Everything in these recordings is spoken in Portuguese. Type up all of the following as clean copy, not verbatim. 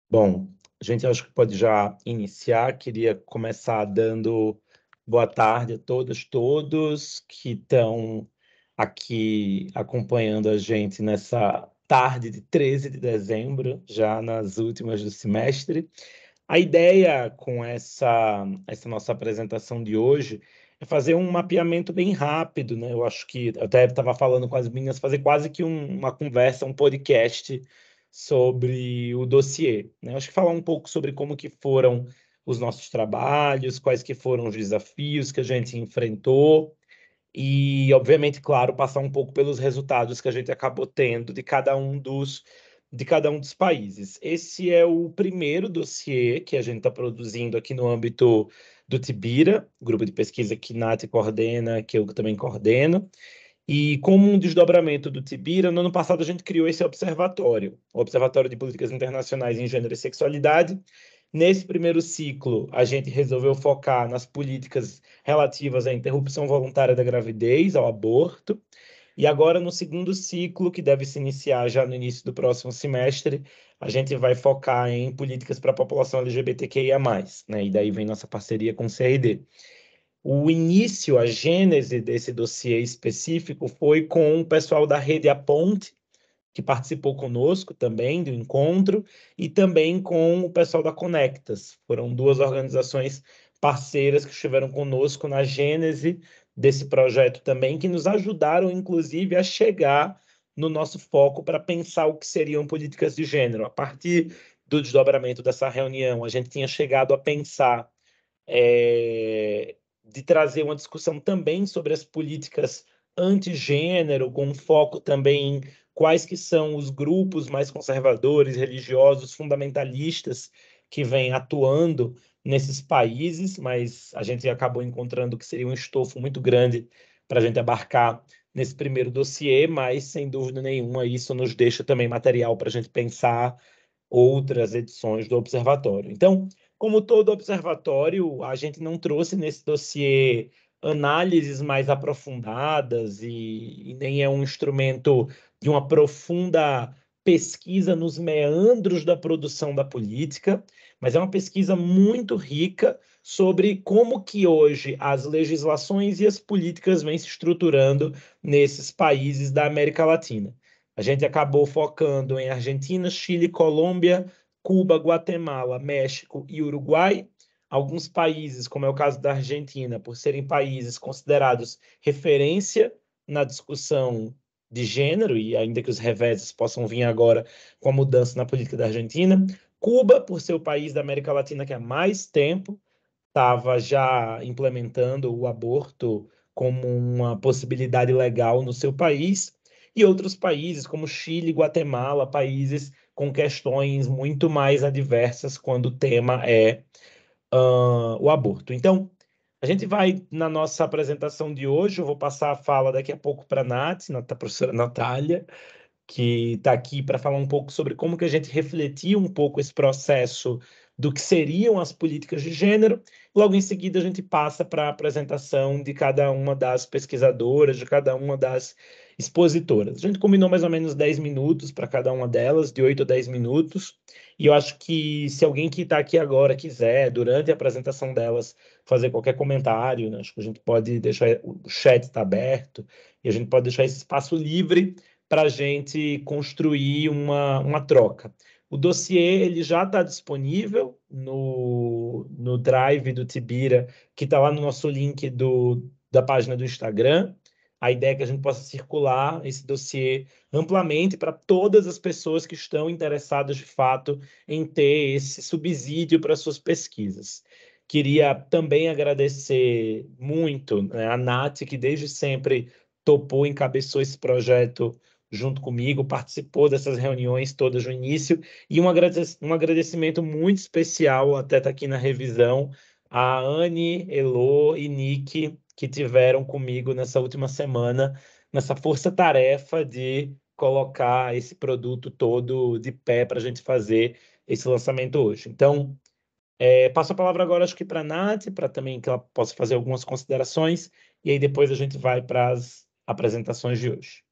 Bom, a gente acho que pode já iniciar. Queria começar dando boa tarde a todas, todos que estão aqui acompanhando a gente nessa tarde de 13 de dezembro, já nas últimas do semestre. A ideia com essa nossa apresentação de hoje é fazer um mapeamento bem rápido, né? Eu acho que eu até estava falando com as meninas, fazer quase que uma conversa, um podcast sobre o dossiê, né? Acho que falar um pouco sobre como que foram os nossos trabalhos, quais que foram os desafios que a gente enfrentou e, obviamente, claro, passar um pouco pelos resultados que a gente acabou tendo de cada um dos países. Esse é o primeiro dossiê que a gente está produzindo aqui no âmbito do Tibira, grupo de pesquisa que Nath coordena, que eu também coordeno. E como um desdobramento do Tibira, no ano passado a gente criou esse observatório, o Observatório de Políticas Internacionais em Gênero e Sexualidade. Nesse primeiro ciclo, a gente resolveu focar nas políticas relativas à interrupção voluntária da gravidez, ao aborto. E agora, no segundo ciclo, que deve se iniciar já no início do próximo semestre, a gente vai focar em políticas para a população LGBTQIA+, né? E daí vem nossa parceria com o CRD. O início, a gênese desse dossiê específico foi com o pessoal da Rede A Ponte, que participou conosco também do encontro, e também com o pessoal da Conectas. Foram duas organizações parceiras que estiveram conosco na gênese desse projeto também, que nos ajudaram, inclusive, a chegar no nosso foco para pensar o que seriam políticas de gênero. A partir do desdobramento dessa reunião, a gente tinha chegado a pensar de trazer uma discussão também sobre as políticas antigênero, com foco também em quais que são os grupos mais conservadores, religiosos, fundamentalistas que vêm atuando nesses países, mas a gente acabou encontrando que seria um estofo muito grande para a gente abarcar nesse primeiro dossiê, mas sem dúvida nenhuma isso nos deixa também material para a gente pensar outras edições do Observatório. Então, como todo observatório, a gente não trouxe nesse dossiê análises mais aprofundadas e nem é um instrumento de uma profunda pesquisa nos meandros da produção da política, mas é uma pesquisa muito rica sobre como que hoje as legislações e as políticas vêm se estruturando nesses países da América Latina. A gente acabou focando em Argentina, Chile, Colômbia, Cuba, Guatemala, México e Uruguai. Alguns países, como é o caso da Argentina, por serem países considerados referência na discussão de gênero, e ainda que os reveses possam vir agora com a mudança na política da Argentina. Cuba, por ser o país da América Latina que há mais tempo estava já implementando o aborto como uma possibilidade legal no seu país, e outros países, como Chile e Guatemala, países com questões muito mais adversas quando o tema é o aborto. Então, a gente vai, na nossa apresentação de hoje, eu vou passar a fala daqui a pouco para a Nath, a professora Natália, que está aqui para falar um pouco sobre como que a gente refletiu um pouco esse processo do que seriam as políticas de gênero. Logo em seguida, a gente passa para a apresentação de cada uma das pesquisadoras, de cada uma das expositoras. A gente combinou mais ou menos 10 minutos para cada uma delas, de 8 a 10 minutos, e eu acho que se alguém que está aqui agora quiser, durante a apresentação delas, fazer qualquer comentário, né, acho que a gente pode deixar, o chat está aberto, e a gente pode deixar esse espaço livre para a gente construir uma troca. O dossiê ele já está disponível no Drive do Tibira, que está lá no nosso link da página do Instagram. A ideia é que a gente possa circular esse dossiê amplamente para todas as pessoas que estão interessadas de fato em ter esse subsídio para suas pesquisas. Queria também agradecer muito, né, a Nath, que desde sempre topou, encabeçou esse projeto junto comigo, participou dessas reuniões todas no início, e um agradecimento muito especial, até estar aqui na revisão, a Anne, Elô e Nick, que tiveram comigo nessa última semana, nessa força-tarefa de colocar esse produto todo de pé para a gente fazer esse lançamento hoje. Então, passo a palavra agora, acho que para a Nath, para também que ela possa fazer algumas considerações, e aí depois a gente vai para as apresentações de hoje.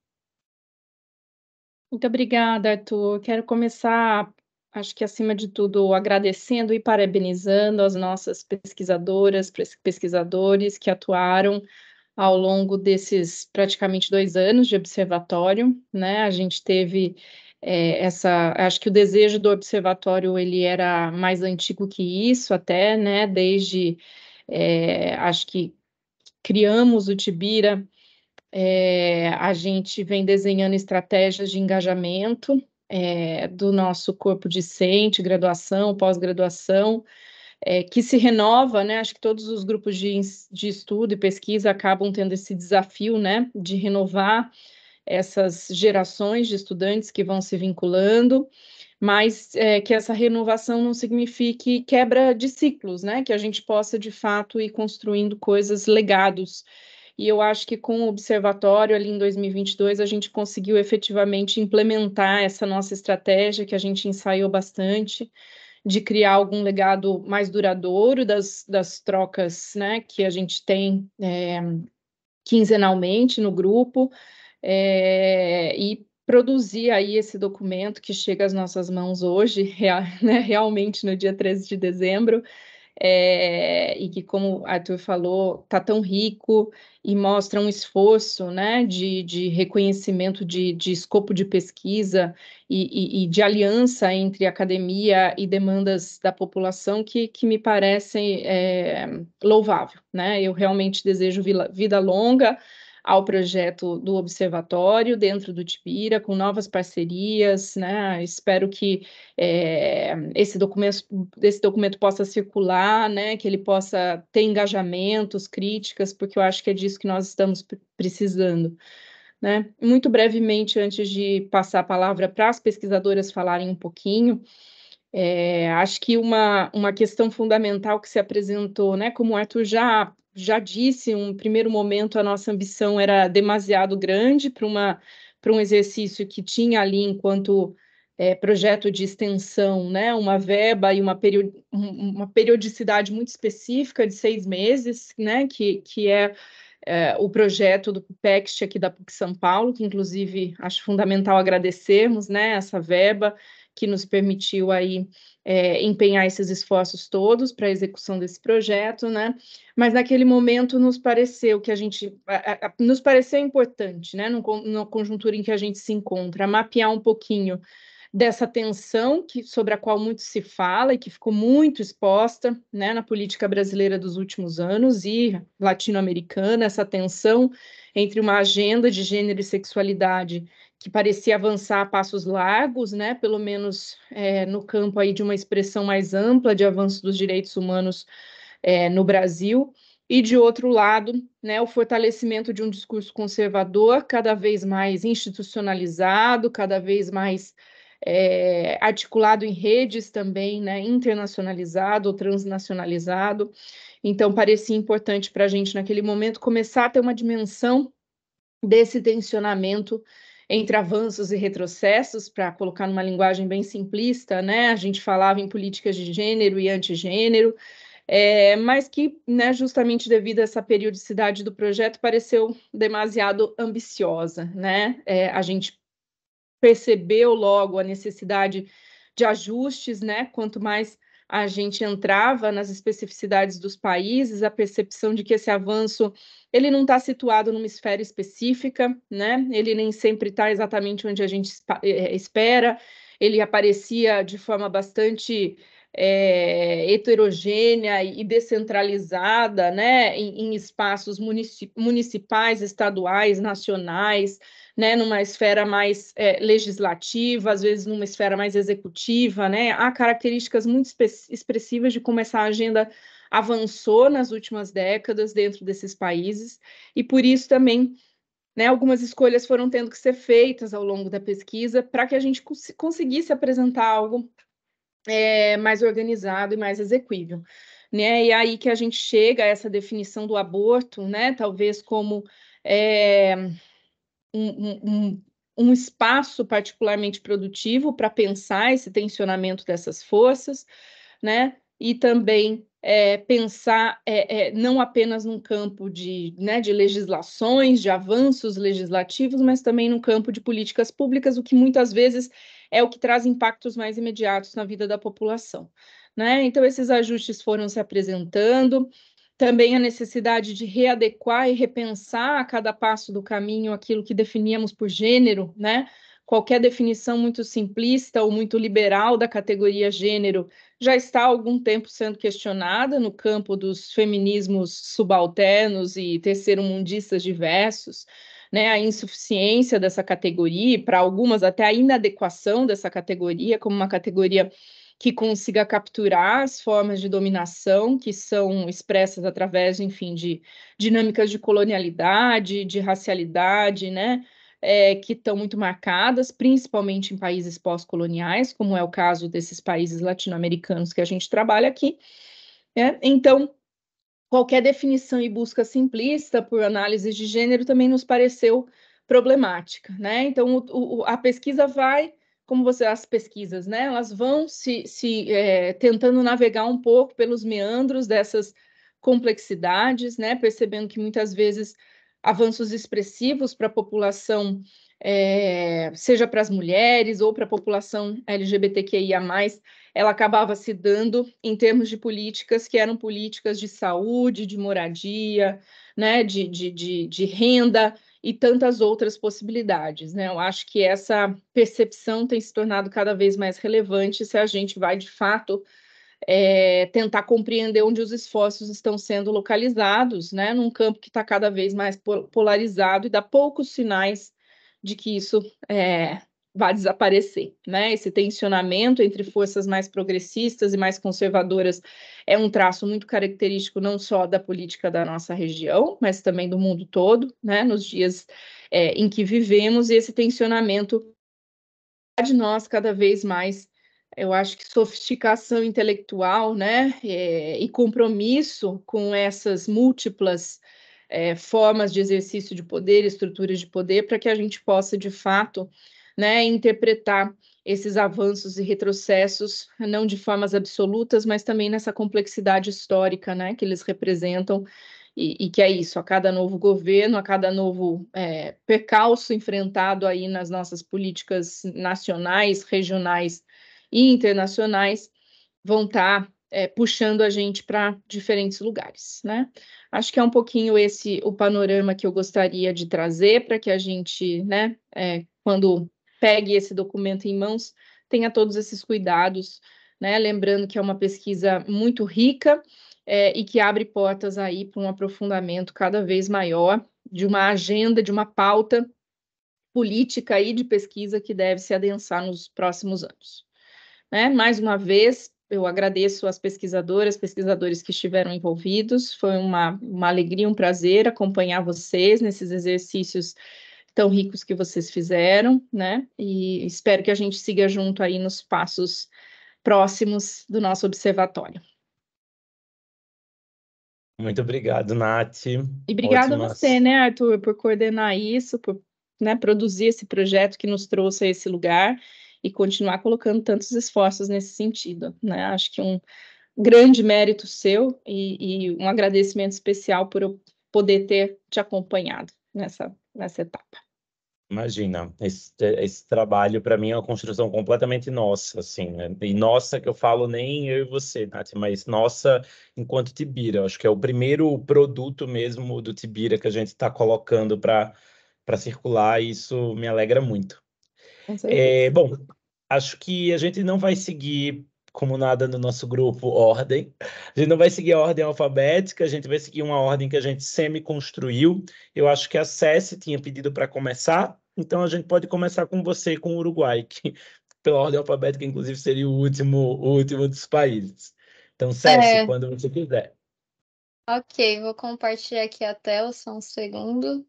Muito obrigada, Arthur. Quero começar acho que, acima de tudo, agradecendo e parabenizando as nossas pesquisadoras, pesquisadores que atuaram ao longo desses praticamente 2 anos de observatório, né? A gente teve acho que o desejo do observatório ele era mais antigo que isso até, né? Desde, acho que criamos o Tibira, a gente vem desenhando estratégias de engajamento do nosso corpo discente, graduação, pós-graduação, que se renova, né? Acho que todos os grupos de estudo e pesquisa acabam tendo esse desafio, né? De renovar essas gerações de estudantes que vão se vinculando, mas que essa renovação não signifique quebra de ciclos, né? Que a gente possa, de fato, ir construindo coisas, legados. E eu acho que com o observatório, ali em 2022, a gente conseguiu efetivamente implementar essa nossa estratégia, que a gente ensaiou bastante, de criar algum legado mais duradouro das trocas, né, que a gente tem quinzenalmente no grupo, e produzir aí esse documento que chega às nossas mãos hoje, né, realmente no dia 13 de dezembro, e que, como o Arthur falou, está tão rico e mostra um esforço, né, de reconhecimento de escopo de pesquisa e de aliança entre academia e demandas da população que me parecem louvável, né? Eu realmente desejo vida longa ao projeto do Observatório dentro do Tibira, com novas parcerias, né? Espero que esse documento possa circular, né? Que ele possa ter engajamentos, críticas, porque eu acho que é disso que nós estamos precisando, né? Muito brevemente, antes de passar a palavra para as pesquisadoras falarem um pouquinho, acho que uma questão fundamental que se apresentou, né? Como o Arthur já disse, em um primeiro momento a nossa ambição era demasiado grande para um exercício que tinha ali enquanto projeto de extensão, né? Uma verba e uma periodicidade muito específica de 6 meses, né? Que é o projeto do PUPEXT aqui da PUC São Paulo, que inclusive acho fundamental agradecermos, né? Essa verba que nos permitiu aí empenhar esses esforços todos para a execução desse projeto, né? Mas naquele momento nos pareceu que nos pareceu importante, né? Na conjuntura em que a gente se encontra, mapear um pouquinho dessa tensão sobre a qual muito se fala e que ficou muito exposta, né, na política brasileira dos últimos anos e latino-americana, essa tensão entre uma agenda de gênero e sexualidade que parecia avançar a passos largos, né, pelo menos no campo aí de uma expressão mais ampla de avanço dos direitos humanos no Brasil, e de outro lado, né, o fortalecimento de um discurso conservador cada vez mais institucionalizado, cada vez mais articulado em redes também, né, internacionalizado ou transnacionalizado. Então, parecia importante para a gente, naquele momento, começar a ter uma dimensão desse tensionamento entre avanços e retrocessos, para colocar numa linguagem bem simplista, né? A gente falava em políticas de gênero e antigênero, mas que, né, justamente devido a essa periodicidade do projeto, pareceu demasiado ambiciosa, né? A gente percebeu logo a necessidade de ajustes, né? Quanto mais a gente entrava nas especificidades dos países, a percepção de que esse avanço ele não está situado numa esfera específica, né? Ele nem sempre está exatamente onde a gente espera. Ele aparecia de forma bastante heterogênea e descentralizada, né? Em espaços municipais, estaduais, nacionais, né, numa esfera mais legislativa, às vezes numa esfera mais executiva, né? Há características muito expressivas de como essa agenda avançou nas últimas décadas dentro desses países, e por isso também, né, algumas escolhas foram tendo que ser feitas ao longo da pesquisa para que a gente conseguisse apresentar algo mais organizado e mais exequível, né? E aí que a gente chega a essa definição do aborto, né? Talvez como um espaço particularmente produtivo para pensar esse tensionamento dessas forças, né? E também pensar não apenas num campo de legislações, de avanços legislativos, mas também no campo de políticas públicas, o que muitas vezes é o que traz impactos mais imediatos na vida da população, né? Então, esses ajustes foram se apresentando, também a necessidade de readequar e repensar a cada passo do caminho aquilo que definíamos por gênero, né? Qualquer definição muito simplista ou muito liberal da categoria gênero já está há algum tempo sendo questionada no campo dos feminismos subalternos e terceiro-mundistas diversos, né? A insuficiência dessa categoria, para algumas até a inadequação dessa categoria como uma categoria que consiga capturar as formas de dominação que são expressas através, enfim, de dinâmicas de colonialidade, de racialidade, né? Que estão muito marcadas, principalmente em países pós-coloniais, como é o caso desses países latino-americanos que a gente trabalha aqui, né? Então, qualquer definição e busca simplista por análises de gênero também nos pareceu problemática, né? Então, a pesquisa vai, as pesquisas, né? Elas vão tentando navegar um pouco pelos meandros dessas complexidades, né? Percebendo que muitas vezes avanços expressivos para a população, seja para as mulheres ou para a população LGBTQIA+, ela acabava se dando em termos de políticas que eram políticas de saúde, de moradia, né, de renda e tantas outras possibilidades, né? Eu acho que essa percepção tem se tornado cada vez mais relevante se a gente vai, de fato, tentar compreender onde os esforços estão sendo localizados, né, num campo que está cada vez mais polarizado e dá poucos sinais de que isso vai desaparecer, né? Esse tensionamento entre forças mais progressistas e mais conservadoras é um traço muito característico não só da política da nossa região, mas também do mundo todo, né? Nos dias em que vivemos, e esse tensionamento de nós cada vez mais, eu acho que sofisticação intelectual, né, e compromisso com essas múltiplas formas de exercício de poder, estruturas de poder, para que a gente possa, de fato, né, interpretar esses avanços e retrocessos, não de formas absolutas, mas também nessa complexidade histórica, né, que eles representam, e que é isso, a cada novo governo, a cada novo percalço enfrentado aí nas nossas políticas nacionais, regionais e internacionais, vão estar puxando a gente para diferentes lugares, né? Acho que é um pouquinho esse o panorama que eu gostaria de trazer para que a gente, né, quando pegue esse documento em mãos, tenha todos esses cuidados, né? Lembrando que é uma pesquisa muito rica, e que abre portas aí para um aprofundamento cada vez maior de uma agenda, de uma pauta política e de pesquisa que deve se adensar nos próximos anos, né? Mais uma vez, eu agradeço às pesquisadoras, pesquisadores que estiveram envolvidos, foi uma alegria, um prazer acompanhar vocês nesses exercícios tão ricos que vocês fizeram, né? E espero que a gente siga junto aí nos passos próximos do nosso observatório. Muito obrigado, Nath. E obrigada a você, Ótimas. né, Arthur, por coordenar isso, por, né, produzir esse projeto que nos trouxe a esse lugar e continuar colocando tantos esforços nesse sentido, né? Acho que um grande mérito seu e um agradecimento especial por eu poder ter te acompanhado nessa etapa. Imagina, esse trabalho para mim é uma construção completamente nossa, assim, né? E nossa que eu falo nem eu e você, Nath, mas nossa enquanto Tibira. Eu acho que é o primeiro produto mesmo do Tibira que a gente está colocando para circular, e isso me alegra muito. Com certeza. Bom, acho que a gente não vai seguir, como nada no nosso grupo, ordem. A gente não vai seguir a ordem alfabética, a gente vai seguir uma ordem que a gente semi-construiu. Eu acho que a Cessi tinha pedido para começar, então a gente pode começar com você, com o Uruguai, que pela ordem alfabética, inclusive, seria o último dos países. Então, Cessi, É, quando você quiser. ok, vou compartilhar aqui a tela, só um segundo.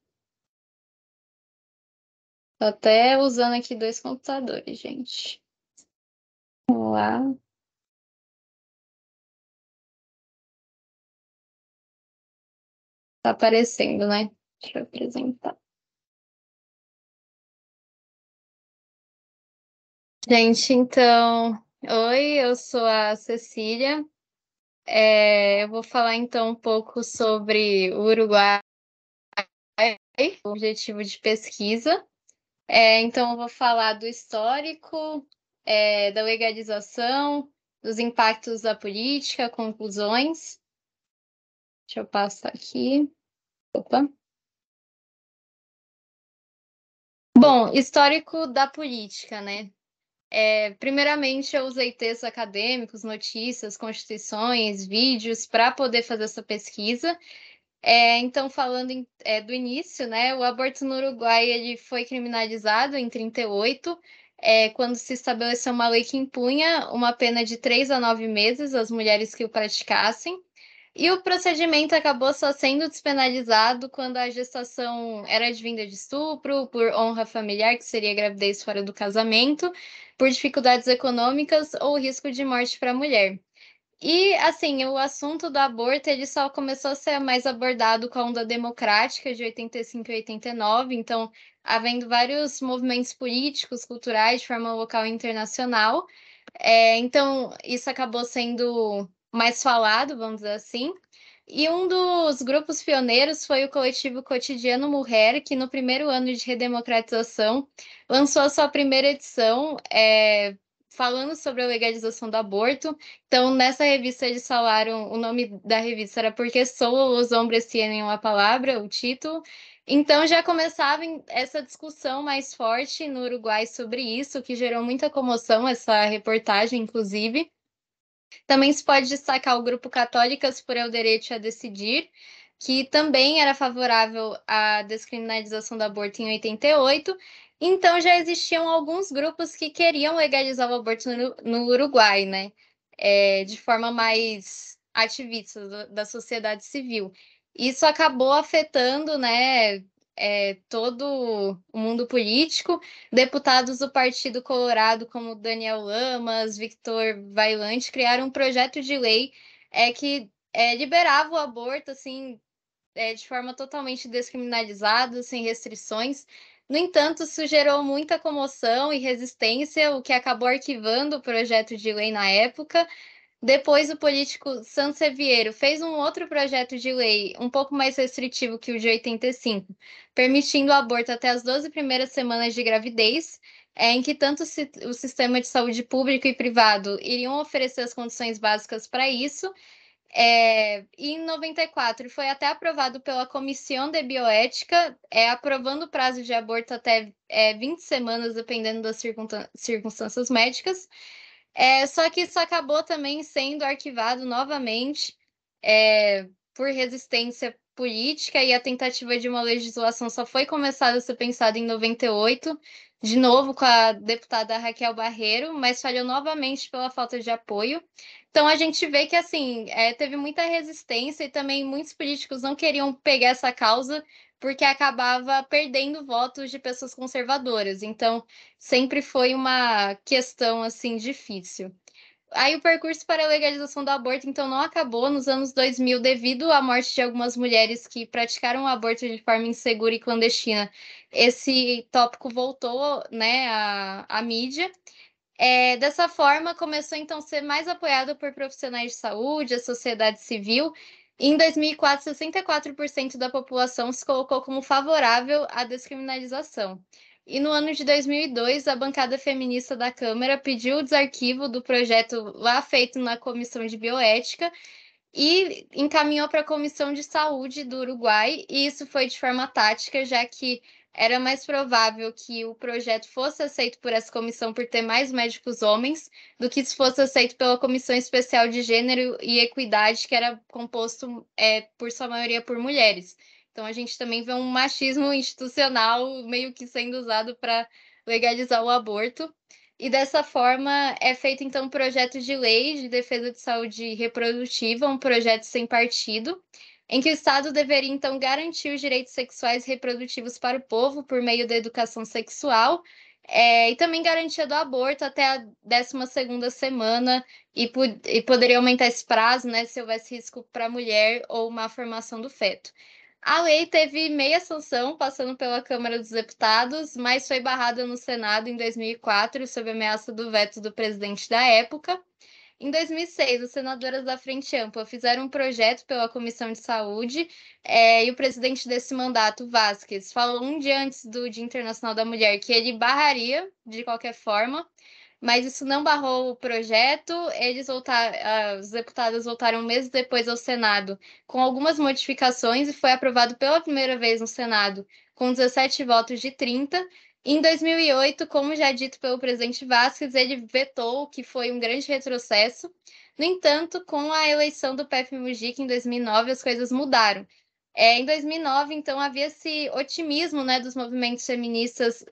Tô até usando aqui dois computadores, gente. Vamos lá. Tá aparecendo, né? Deixa eu apresentar. Gente, então, oi, eu sou a Cecília, Eu vou falar então um pouco sobre o Uruguai, o objetivo de pesquisa. Então, eu vou falar do histórico, da legalização, dos impactos da política, conclusões. Deixa eu passar aqui. Opa. Bom, histórico da política, né? Primeiramente, eu usei textos acadêmicos, notícias, constituições, vídeos para poder fazer essa pesquisa. Então, falando do início, né, o aborto no Uruguai ele foi criminalizado em 1938, quando se estabeleceu uma lei que impunha uma pena de 3 a 9 meses às mulheres que o praticassem. E o procedimento acabou só sendo despenalizado quando a gestação era advinda de estupro, por honra familiar, que seria gravidez fora do casamento, por dificuldades econômicas ou risco de morte para a mulher. E, assim, o assunto do aborto ele só começou a ser mais abordado com a onda democrática de 85 e 89, então, havendo vários movimentos políticos, culturais, de forma local e internacional. Então, isso acabou sendo mais falado, vamos dizer assim. E um dos grupos pioneiros foi o coletivo Cotidiano Mulher, que no primeiro ano de redemocratização lançou a sua primeira edição, falando sobre a legalização do aborto. Então, nessa revista, eles falaram, o nome da revista era Porque Solo os Hombres Tienen uma Palavra, o título. Então, já começava essa discussão mais forte no Uruguai sobre isso, que gerou muita comoção, essa reportagem, inclusive. Também se pode destacar o grupo Católicas por El Derecho a Decidir, que também era favorável à descriminalização do aborto em 88. Então já existiam alguns grupos que queriam legalizar o aborto no Uruguai, né? De forma mais ativista da sociedade civil. Isso acabou afetando, né, todo o mundo político. Deputados do Partido Colorado, como Daniel Lamas, Victor Vaillant, criaram um projeto de lei que liberava o aborto assim, de forma totalmente descriminalizada, sem restrições. No entanto, isso gerou muita comoção e resistência, o que acabou arquivando o projeto de lei na época. Depois, o político Sanseviero fez um outro projeto de lei um pouco mais restritivo que o de 85, permitindo o aborto até as 12 primeiras semanas de gravidez, em que tanto o sistema de saúde público e privado iriam oferecer as condições básicas para isso. E em 94 foi até aprovado pela Comissão de Bioética, aprovando o prazo de aborto até 20 semanas, dependendo das circunstâncias médicas. Só que isso acabou também sendo arquivado novamente por resistência política, e a tentativa de uma legislação só foi começada a ser pensada em 98, de novo com a deputada Raquel Barreiro, mas falhou novamente pela falta de apoio. Então a gente vê que assim teve muita resistência e também muitos políticos não queriam pegar essa causa porque acabava perdendo votos de pessoas conservadoras. Então sempre foi uma questão assim difícil. Aí o percurso para a legalização do aborto, então, não acabou nos anos 2000 devido à morte de algumas mulheres que praticaram o aborto de forma insegura e clandestina. Esse tópico voltou, né, à mídia. Dessa forma, começou então a ser mais apoiado por profissionais de saúde, a sociedade civil. Em 2004, 64% da população se colocou como favorável à descriminalização. E no ano de 2002, a bancada feminista da Câmara pediu o desarquivo do projeto lá feito na Comissão de Bioética e encaminhou para a Comissão de Saúde do Uruguai, e isso foi de forma tática, já que era mais provável que o projeto fosse aceito por essa comissão por ter mais médicos homens do que se fosse aceito pela Comissão Especial de Gênero e Equidade, que era composto por sua maioria por mulheres. Então a gente também vê um machismo institucional meio que sendo usado para legalizar o aborto. E dessa forma é feito então um projeto de lei de defesa de saúde reprodutiva, um projeto sem partido, em que o Estado deveria então garantir os direitos sexuais e reprodutivos para o povo por meio da educação sexual, e também garantia do aborto até a 12ª semana, e poderia aumentar esse prazo, né, se houvesse risco para a mulher ou má formação do feto. A lei teve meia sanção, passando pela Câmara dos Deputados, mas foi barrada no Senado em 2004, sob ameaça do veto do presidente da época. Em 2006, as senadoras da Frente Ampla fizeram um projeto pela Comissão de Saúde, e o presidente desse mandato, Vázquez, falou um dia antes do Dia Internacional da Mulher que ele barraria de qualquer forma, mas isso não barrou o projeto. Os deputados voltaram meses depois ao Senado com algumas modificações e foi aprovado pela primeira vez no Senado com 17 votos de 30. Em 2008, como já dito pelo presidente Vázquez, ele vetou, o que foi um grande retrocesso. No entanto, com a eleição do PF Mujica em 2009, as coisas mudaram. Em 2009, então, havia esse otimismo, né, dos movimentos feministas,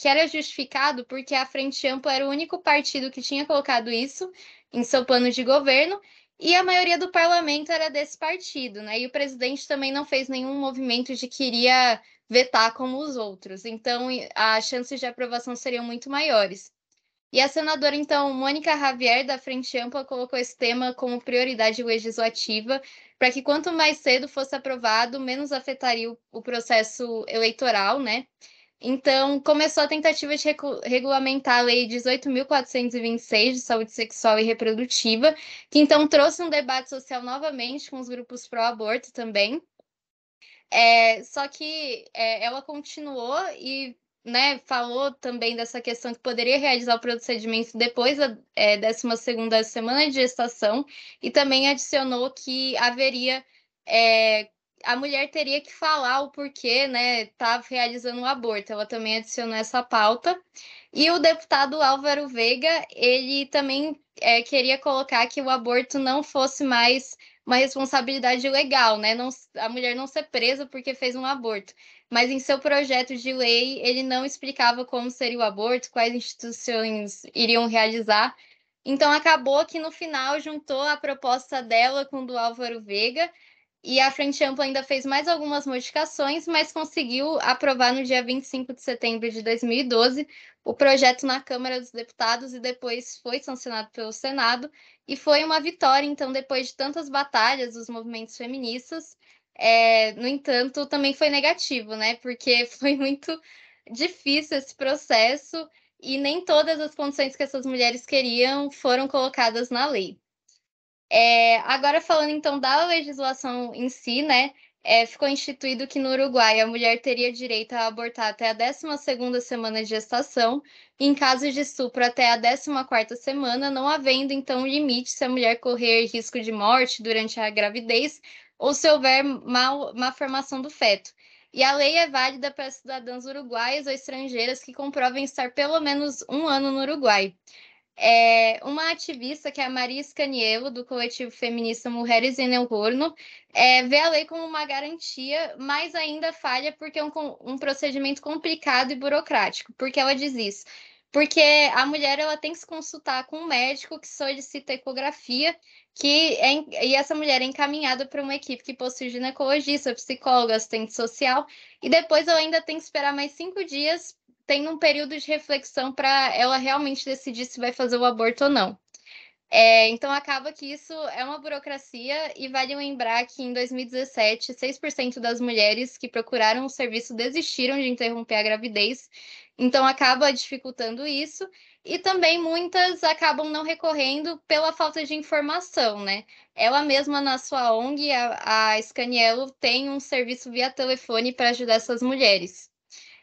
que era justificado porque a Frente Ampla era o único partido que tinha colocado isso em seu plano de governo, e a maioria do parlamento era desse partido, né? E o presidente também não fez nenhum movimento de que iria vetar como os outros. Então, as chances de aprovação seriam muito maiores. E a senadora, então, Mônica Javier, da Frente Ampla, colocou esse tema como prioridade legislativa, para que quanto mais cedo fosse aprovado, menos afetaria o processo eleitoral, né? Então, começou a tentativa de regulamentar a Lei 18.426 de saúde sexual e reprodutiva, que então trouxe um debate social novamente com os grupos pró-aborto também. Só que ela continuou e, né, falou também dessa questão que poderia realizar o procedimento depois da 12ª semana de gestação, e também adicionou que haveria a mulher teria que falar o porquê, né, estava realizando o aborto. Ela também adicionou essa pauta. E o deputado Álvaro Veiga, ele também queria colocar que o aborto não fosse mais uma responsabilidade legal, né? Não, a mulher não ser presa porque fez um aborto. Mas em seu projeto de lei, ele não explicava como seria o aborto, quais instituições iriam realizar. Então, acabou que no final juntou a proposta dela com do Álvaro Veiga, e a Frente Ampla ainda fez mais algumas modificações, mas conseguiu aprovar no dia 25 de setembro de 2012 o projeto na Câmara dos Deputados e depois foi sancionado pelo Senado. E foi uma vitória, então, depois de tantas batalhas dos movimentos feministas. No entanto, também foi negativo, né? Porque foi muito difícil esse processo e nem todas as condições que essas mulheres queriam foram colocadas na lei. Agora, falando então da legislação em si, né? Ficou instituído que no Uruguai a mulher teria direito a abortar até a 12ª semana de gestação, e em casos de estupro até a 14ª semana, não havendo então limite se a mulher correr risco de morte durante a gravidez ou se houver má formação do feto. E a lei é válida para cidadãs uruguaias ou estrangeiras que comprovem estar pelo menos um ano no Uruguai. Uma ativista, que é a Maria Scaniello, do coletivo feminista Mulheres em El Horno, vê a lei como uma garantia, mas ainda falha porque é um procedimento complicado e burocrático. Por que ela diz isso? Porque a mulher ela tem que se consultar com um médico que solicita ecografia, e essa mulher é encaminhada para uma equipe que possui ginecologista, psicóloga, assistente social, e depois ela ainda tem que esperar mais 5 dias, tendo um período de reflexão para ela realmente decidir se vai fazer o aborto ou não. Então, acaba que isso é uma burocracia, e vale lembrar que em 2017, 6% das mulheres que procuraram o serviço desistiram de interromper a gravidez, então acaba dificultando isso, e também muitas acabam não recorrendo pela falta de informação, né? Ela mesma, na sua ONG, a Scaniello, tem um serviço via telefone para ajudar essas mulheres.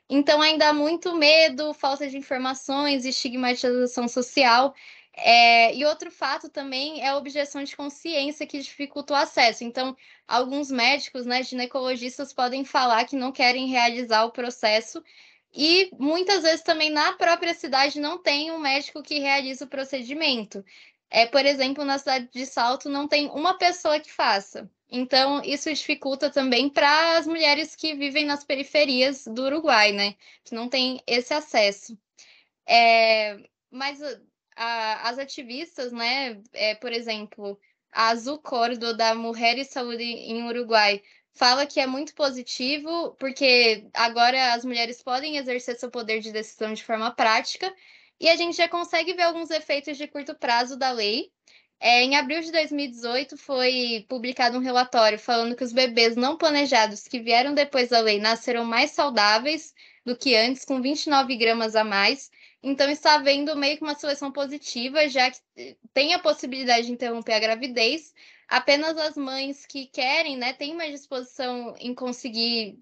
Então, ainda há muito medo, falta de informações, estigmatização social. E outro fato também é a objeção de consciência, que dificulta o acesso. Então, alguns médicos, né, ginecologistas, podem falar que não querem realizar o processo, e muitas vezes também na própria cidade não tem um médico que realiza o procedimento. Por exemplo, na cidade de Salto não tem uma pessoa que faça. Então, isso dificulta também para as mulheres que vivem nas periferias do Uruguai, né? Que não tem esse acesso. Mas as ativistas, né? Por exemplo, a Azul Cordo, da Mulheres e Saúde em Uruguai, fala que é muito positivo, porque agora as mulheres podem exercer seu poder de decisão de forma prática, e a gente já consegue ver alguns efeitos de curto prazo da lei. Em abril de 2018, foi publicado um relatório falando que os bebês não planejados que vieram depois da lei nasceram mais saudáveis do que antes, com 29 gramas a mais. Então, está havendo meio que uma seleção positiva, já que tem a possibilidade de interromper a gravidez. Apenas as mães que querem, né, têm mais disposição em conseguir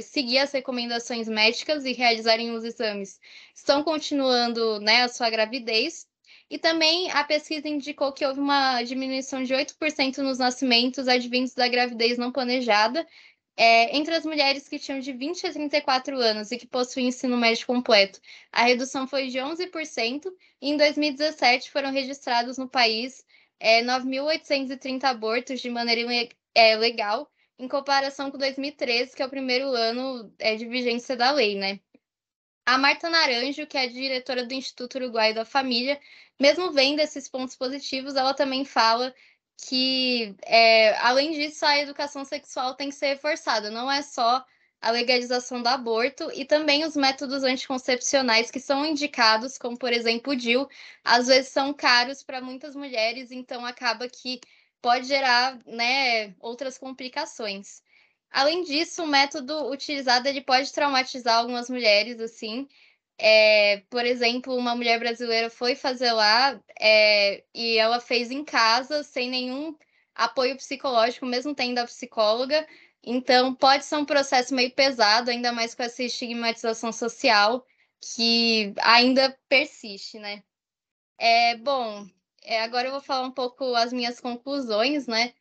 seguir as recomendações médicas e realizarem os exames, estão continuando, né, a sua gravidez. E também a pesquisa indicou que houve uma diminuição de 8% nos nascimentos advindos da gravidez não planejada, entre as mulheres que tinham de 20 a 34 anos e que possuem ensino médio completo. A redução foi de 11%, e em 2017 foram registrados no país 9.830 abortos de maneira legal, em comparação com 2013, que é o primeiro ano de vigência da lei, né? A Marta Naranjo, que é a diretora do Instituto Uruguaio da Família, mesmo vendo esses pontos positivos, ela também fala que, além disso, a educação sexual tem que ser reforçada. Não é só a legalização do aborto, e também os métodos anticoncepcionais que são indicados, como, por exemplo, o DIU, às vezes são caros para muitas mulheres, então acaba que pode gerar, né, outras complicações. Além disso, o método utilizado ele pode traumatizar algumas mulheres, assim. Por exemplo, uma mulher brasileira foi fazer lá e ela fez em casa, sem nenhum apoio psicológico, mesmo tendo a psicóloga. Então, pode ser um processo meio pesado, ainda mais com essa estigmatização social que ainda persiste, né? Bom, agora eu vou falar um pouco as minhas conclusões, né?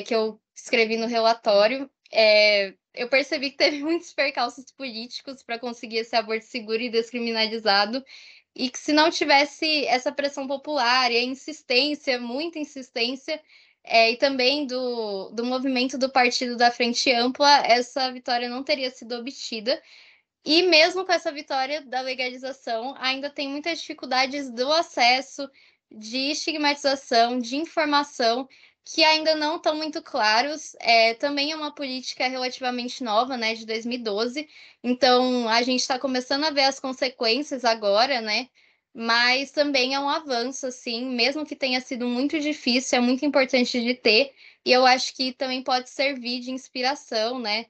Que eu escrevi no relatório. Eu percebi que teve muitos percalços políticos para conseguir esse aborto seguro e descriminalizado, e que se não tivesse essa pressão popular e a insistência, muita insistência, e também do movimento do Partido da Frente Ampla, essa vitória não teria sido obtida. E mesmo com essa vitória da legalização, ainda tem muitas dificuldades do acesso, de estigmatização, de informação, que ainda não estão muito claros. Também é uma política relativamente nova, né, de 2012. Então, a gente está começando a ver as consequências agora, né? Mas também é um avanço, assim, mesmo que tenha sido muito difícil, é muito importante de ter. E eu acho que também pode servir de inspiração, né?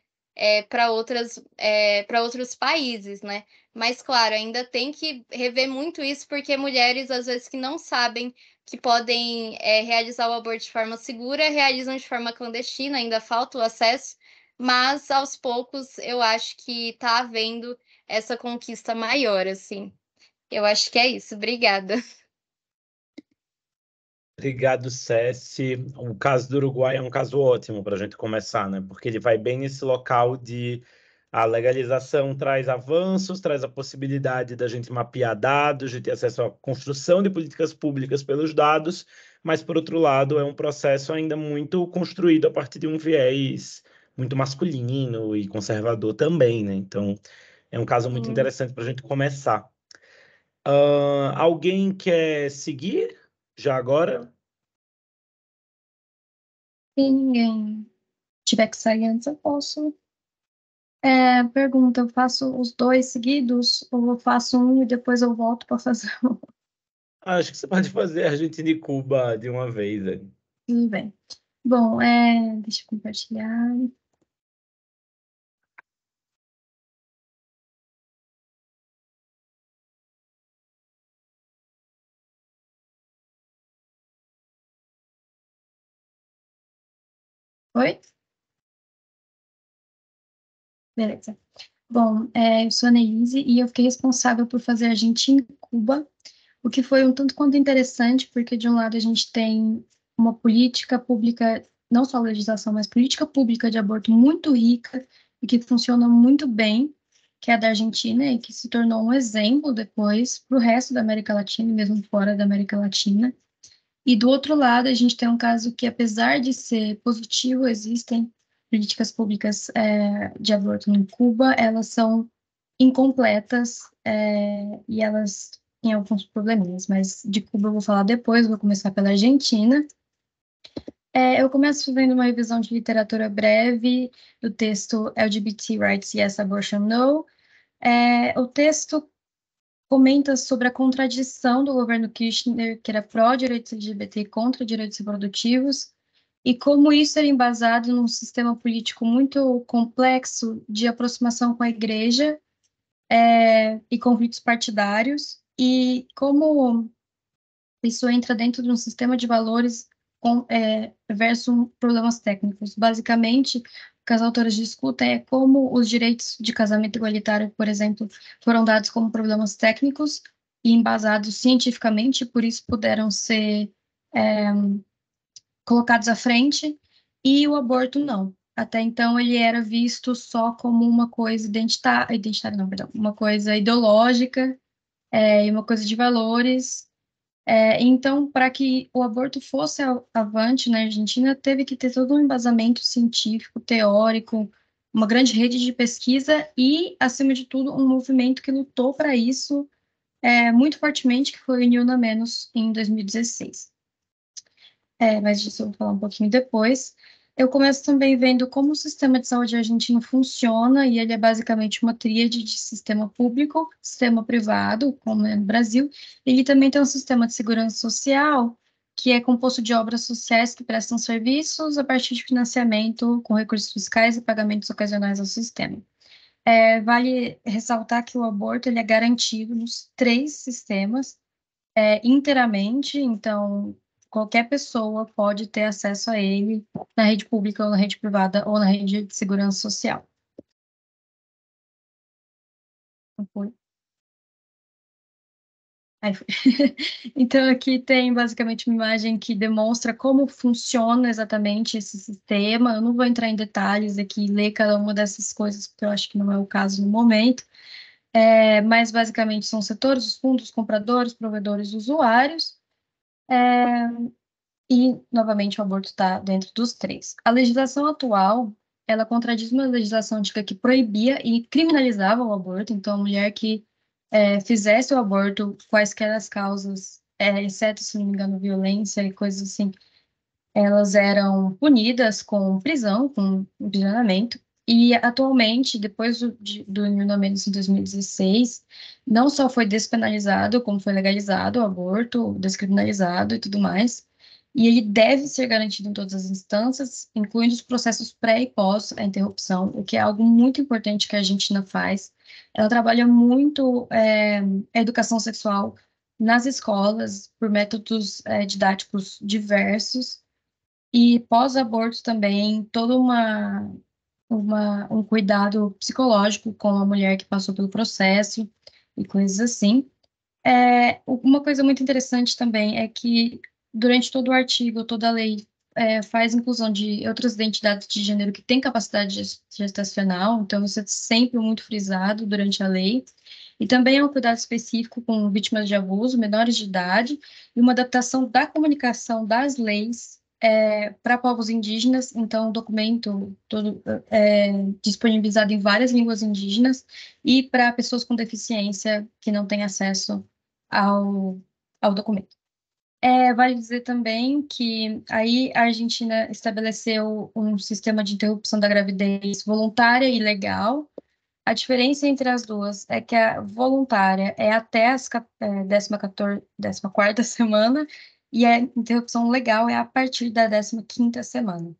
Para outros países, né? Mas, claro, ainda tem que rever muito isso, porque mulheres, às vezes, que não sabem que podem realizar o aborto de forma segura, realizam de forma clandestina, ainda falta o acesso, mas, aos poucos, eu acho que está havendo essa conquista maior, assim. Eu acho que é isso. Obrigada. Obrigado, Cessi. O caso do Uruguai é um caso ótimo para a gente começar, né? Porque ele vai bem nesse local de a legalização traz avanços, traz a possibilidade da gente mapear dados, de ter acesso à construção de políticas públicas pelos dados, mas, por outro lado, é um processo ainda muito construído a partir de um viés muito masculino e conservador também, né? Então, é um caso muito interessante para a gente começar. Alguém quer seguir já agora? Se ninguém tiver que sair antes, eu posso. Pergunta, eu faço os dois seguidos ou eu faço um e depois eu volto para fazer o outro? Acho que você pode fazer a Argentina e Cuba de uma vez. Tudo bem. Bom, deixa eu compartilhar. Oi? Beleza. Bom, eu sou a Neise e eu fiquei responsável por fazer Argentina e Cuba, o que foi um tanto quanto interessante, porque de um lado a gente tem uma política pública, não só legislação, mas política pública de aborto muito rica e que funciona muito bem, que é a da Argentina e que se tornou um exemplo depois para o resto da América Latina, e mesmo fora da América Latina. E do outro lado, a gente tem um caso que, apesar de ser positivo, existem políticas públicas de aborto em Cuba, elas são incompletas e elas têm alguns probleminhas, mas de Cuba eu vou falar depois, vou começar pela Argentina. Eu começo fazendo uma revisão de literatura breve do texto LGBT Rights Yes, Abortion No. O texto comenta sobre a contradição do governo Kirchner, que era pró-direitos LGBT e contra direitos reprodutivos, e como isso era embasado num sistema político muito complexo de aproximação com a igreja e conflitos partidários. E como isso entra dentro de um sistema de valores versus problemas técnicos. Basicamente, o que as autoras discutem é como os direitos de casamento igualitário, por exemplo, foram dados como problemas técnicos e embasados cientificamente, por isso puderam ser é, colocados à frente, e o aborto não. Até então ele era visto só como uma coisa identitária não, perdão, uma coisa ideológica, e uma coisa de valores. Então, para que o aborto fosse avante na Argentina, teve que ter todo um embasamento científico, teórico, uma grande rede de pesquisa e, acima de tudo, um movimento que lutou para isso muito fortemente, que foi o Ni Una Menos, em 2016. Mas disso eu vou falar um pouquinho depois. Eu começo também vendo como o sistema de saúde argentino funciona, e ele é basicamente uma tríade de sistema público, sistema privado, como é no Brasil. Ele também tem um sistema de segurança social, que é composto de obras sociais que prestam serviços a partir de financiamento com recursos fiscais e pagamentos ocasionais ao sistema. Vale ressaltar que o aborto ele é garantido nos três sistemas, inteiramente, então qualquer pessoa pode ter acesso a ele na rede pública ou na rede privada ou na rede de segurança social. Aí foi. Então, aqui tem basicamente uma imagem que demonstra como funciona exatamente esse sistema. Eu não vou entrar em detalhes aqui e ler cada uma dessas coisas, porque eu acho que não é o caso no momento. Mas, basicamente, são setores, os fundos, os compradores, provedores, usuários. E, novamente, o aborto está dentro dos três. A legislação atual, ela contradiz uma legislação antiga que proibia e criminalizava o aborto. Então, a mulher que fizesse o aborto, quaisquer as causas, exceto, se não me engano, violência e coisas assim, elas eram punidas com prisão, com aprisionamento. E, atualmente, depois do emendamento em 2016, não só foi despenalizado, como foi legalizado o aborto, descriminalizado e tudo mais. E ele deve ser garantido em todas as instâncias, incluindo os processos pré e pós a interrupção, o que é algo muito importante que a Argentina faz. Ela trabalha muito a educação sexual nas escolas, por métodos didáticos diversos, e pós-aborto também, todo um cuidado psicológico com a mulher que passou pelo processo e coisas assim. Uma coisa muito interessante também é que, durante todo o artigo, toda a lei faz inclusão de outras identidades de gênero que têm capacidade gestacional, então isso é sempre muito frisado durante a lei. E também é um cuidado específico com vítimas de abuso, menores de idade, e uma adaptação da comunicação das leis para povos indígenas. Então, o documento todo disponibilizado em várias línguas indígenas e para pessoas com deficiência que não têm acesso ao documento. Vale dizer também que aí a Argentina estabeleceu um sistema de interrupção da gravidez voluntária e legal. A diferença entre as duas é que a voluntária é até a 14ª semana, e a interrupção legal é a partir da 15ª semana.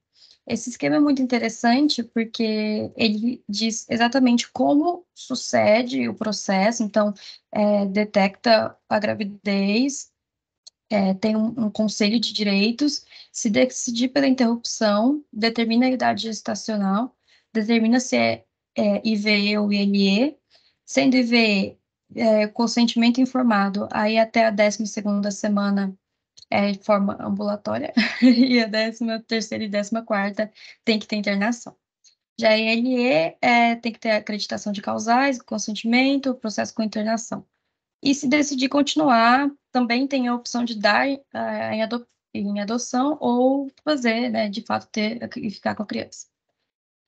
Esse esquema é muito interessante porque ele diz exatamente como sucede o processo. Então, detecta a gravidez, tem um conselho de direitos, se decidir pela interrupção, determina a idade gestacional, determina se é IVE ou ILE, sendo IVE consentimento informado, aí até a 12ª semana de forma ambulatória, e a 13ª e 14ª tem que ter internação. Já a ILE tem que ter acreditação de causais, consentimento, processo com internação. E se decidir continuar, também tem a opção de dar em adoção ou fazer, né, de fato, ter e ficar com a criança.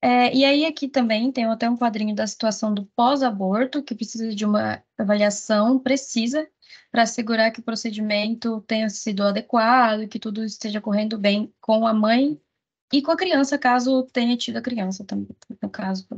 E aí aqui também tem até um quadrinho da situação do pós-aborto, que precisa de uma avaliação precisa para assegurar que o procedimento tenha sido adequado e que tudo esteja correndo bem com a mãe e com a criança, caso tenha tido a criança também, no caso.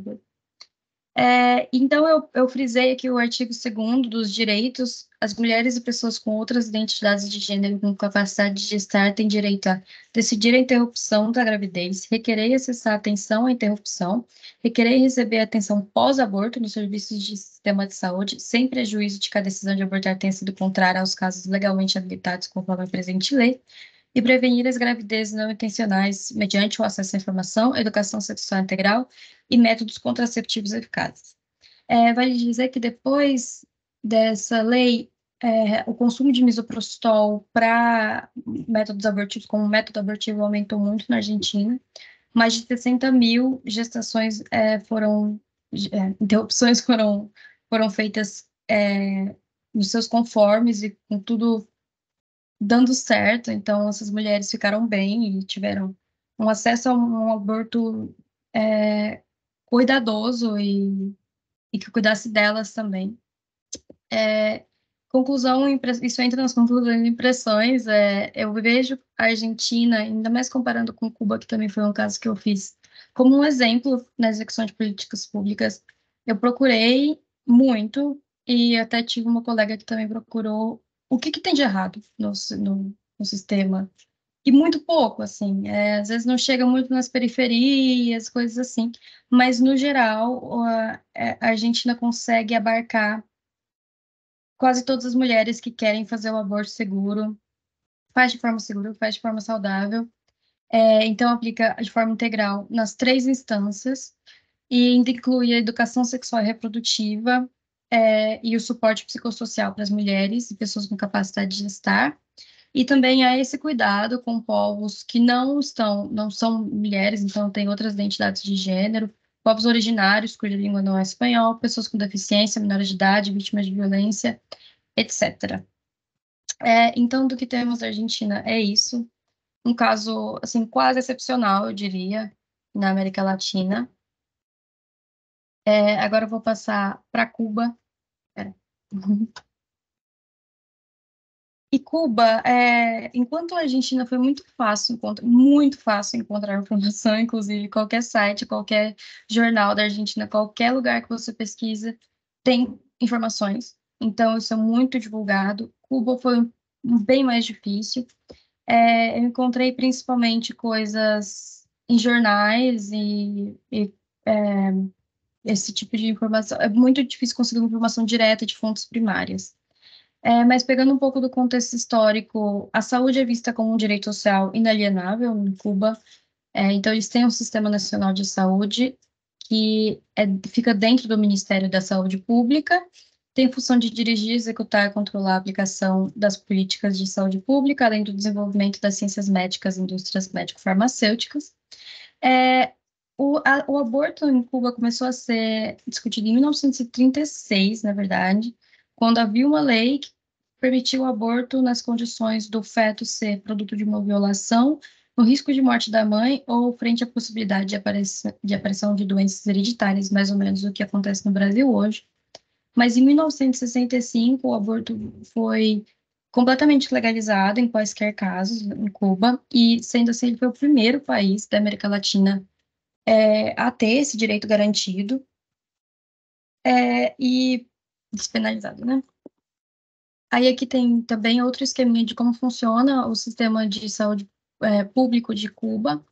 Então, eu frisei aqui o artigo 2º dos direitos. As mulheres e pessoas com outras identidades de gênero com capacidade de gestar têm direito a decidir a interrupção da gravidez, requerer e acessar atenção à interrupção, requerer e receber atenção pós-aborto nos serviços de sistema de saúde, sem prejuízo de que a decisão de abortar tenha sido contrária aos casos legalmente habilitados conforme a presente lei, e prevenir as gravidezes não intencionais mediante o acesso à informação, educação sexual integral e métodos contraceptivos eficazes. Vale dizer que depois dessa lei, o consumo de misoprostol para métodos abortivos, como método abortivo, aumentou muito na Argentina. Mais de 60 mil gestações interrupções foram feitas nos seus conformes e com tudo dando certo. Então, essas mulheres ficaram bem e tiveram um acesso a um aborto cuidadoso e que cuidasse delas também. Conclusão, isso entra nas conclusões e impressões. Eu vejo a Argentina, ainda mais comparando com Cuba, que também foi um caso que eu fiz, como um exemplo na execução de políticas públicas. Eu procurei muito, e até tive uma colega que também procurou o que tem de errado no sistema. E muito pouco, assim, às vezes não chega muito nas periferias, coisas assim, mas no geral a Argentina consegue abarcar quase todas as mulheres que querem fazer o aborto seguro, faz de forma segura, faz de forma saudável, então aplica de forma integral nas 3 instâncias, e ainda inclui a educação sexual e reprodutiva, e o suporte psicossocial para as mulheres e pessoas com capacidade de gestar. E também há esse cuidado com povos que não são mulheres, então tem outras identidades de gênero, povos originários, cuja língua não é espanhol, pessoas com deficiência, menores de idade, vítimas de violência, etc. Então, do que temos na Argentina é isso. Um caso, assim, quase excepcional, eu diria, na América Latina. Agora eu vou passar para Cuba. E Cuba, enquanto a Argentina foi muito fácil encontrar informação, inclusive qualquer site, qualquer jornal da Argentina, qualquer lugar que você pesquisa, tem informações. Então, isso é muito divulgado. Cuba foi bem mais difícil. Eu encontrei principalmente coisas em jornais e esse tipo de informação. É muito difícil conseguir informação direta de fontes primárias. Mas pegando um pouco do contexto histórico, a saúde é vista como um direito social inalienável em Cuba. Então, eles têm um Sistema Nacional de Saúde que fica dentro do Ministério da Saúde Pública, tem função de dirigir, executar e controlar a aplicação das políticas de saúde pública, além do desenvolvimento das ciências médicas e indústrias médico-farmacêuticas. O aborto em Cuba começou a ser discutido em 1936, na verdade, quando havia uma lei que permitiu o aborto nas condições do feto ser produto de uma violação, no risco de morte da mãe ou frente à possibilidade de aparição de doenças hereditárias, mais ou menos o que acontece no Brasil hoje. Mas em 1965, o aborto foi completamente legalizado em quaisquer casos em Cuba, e sendo assim, ele foi o primeiro país da América Latina a ter esse direito garantido e despenalizado, né? Aí aqui tem também outro esqueminha de como funciona o sistema de saúde público de Cuba.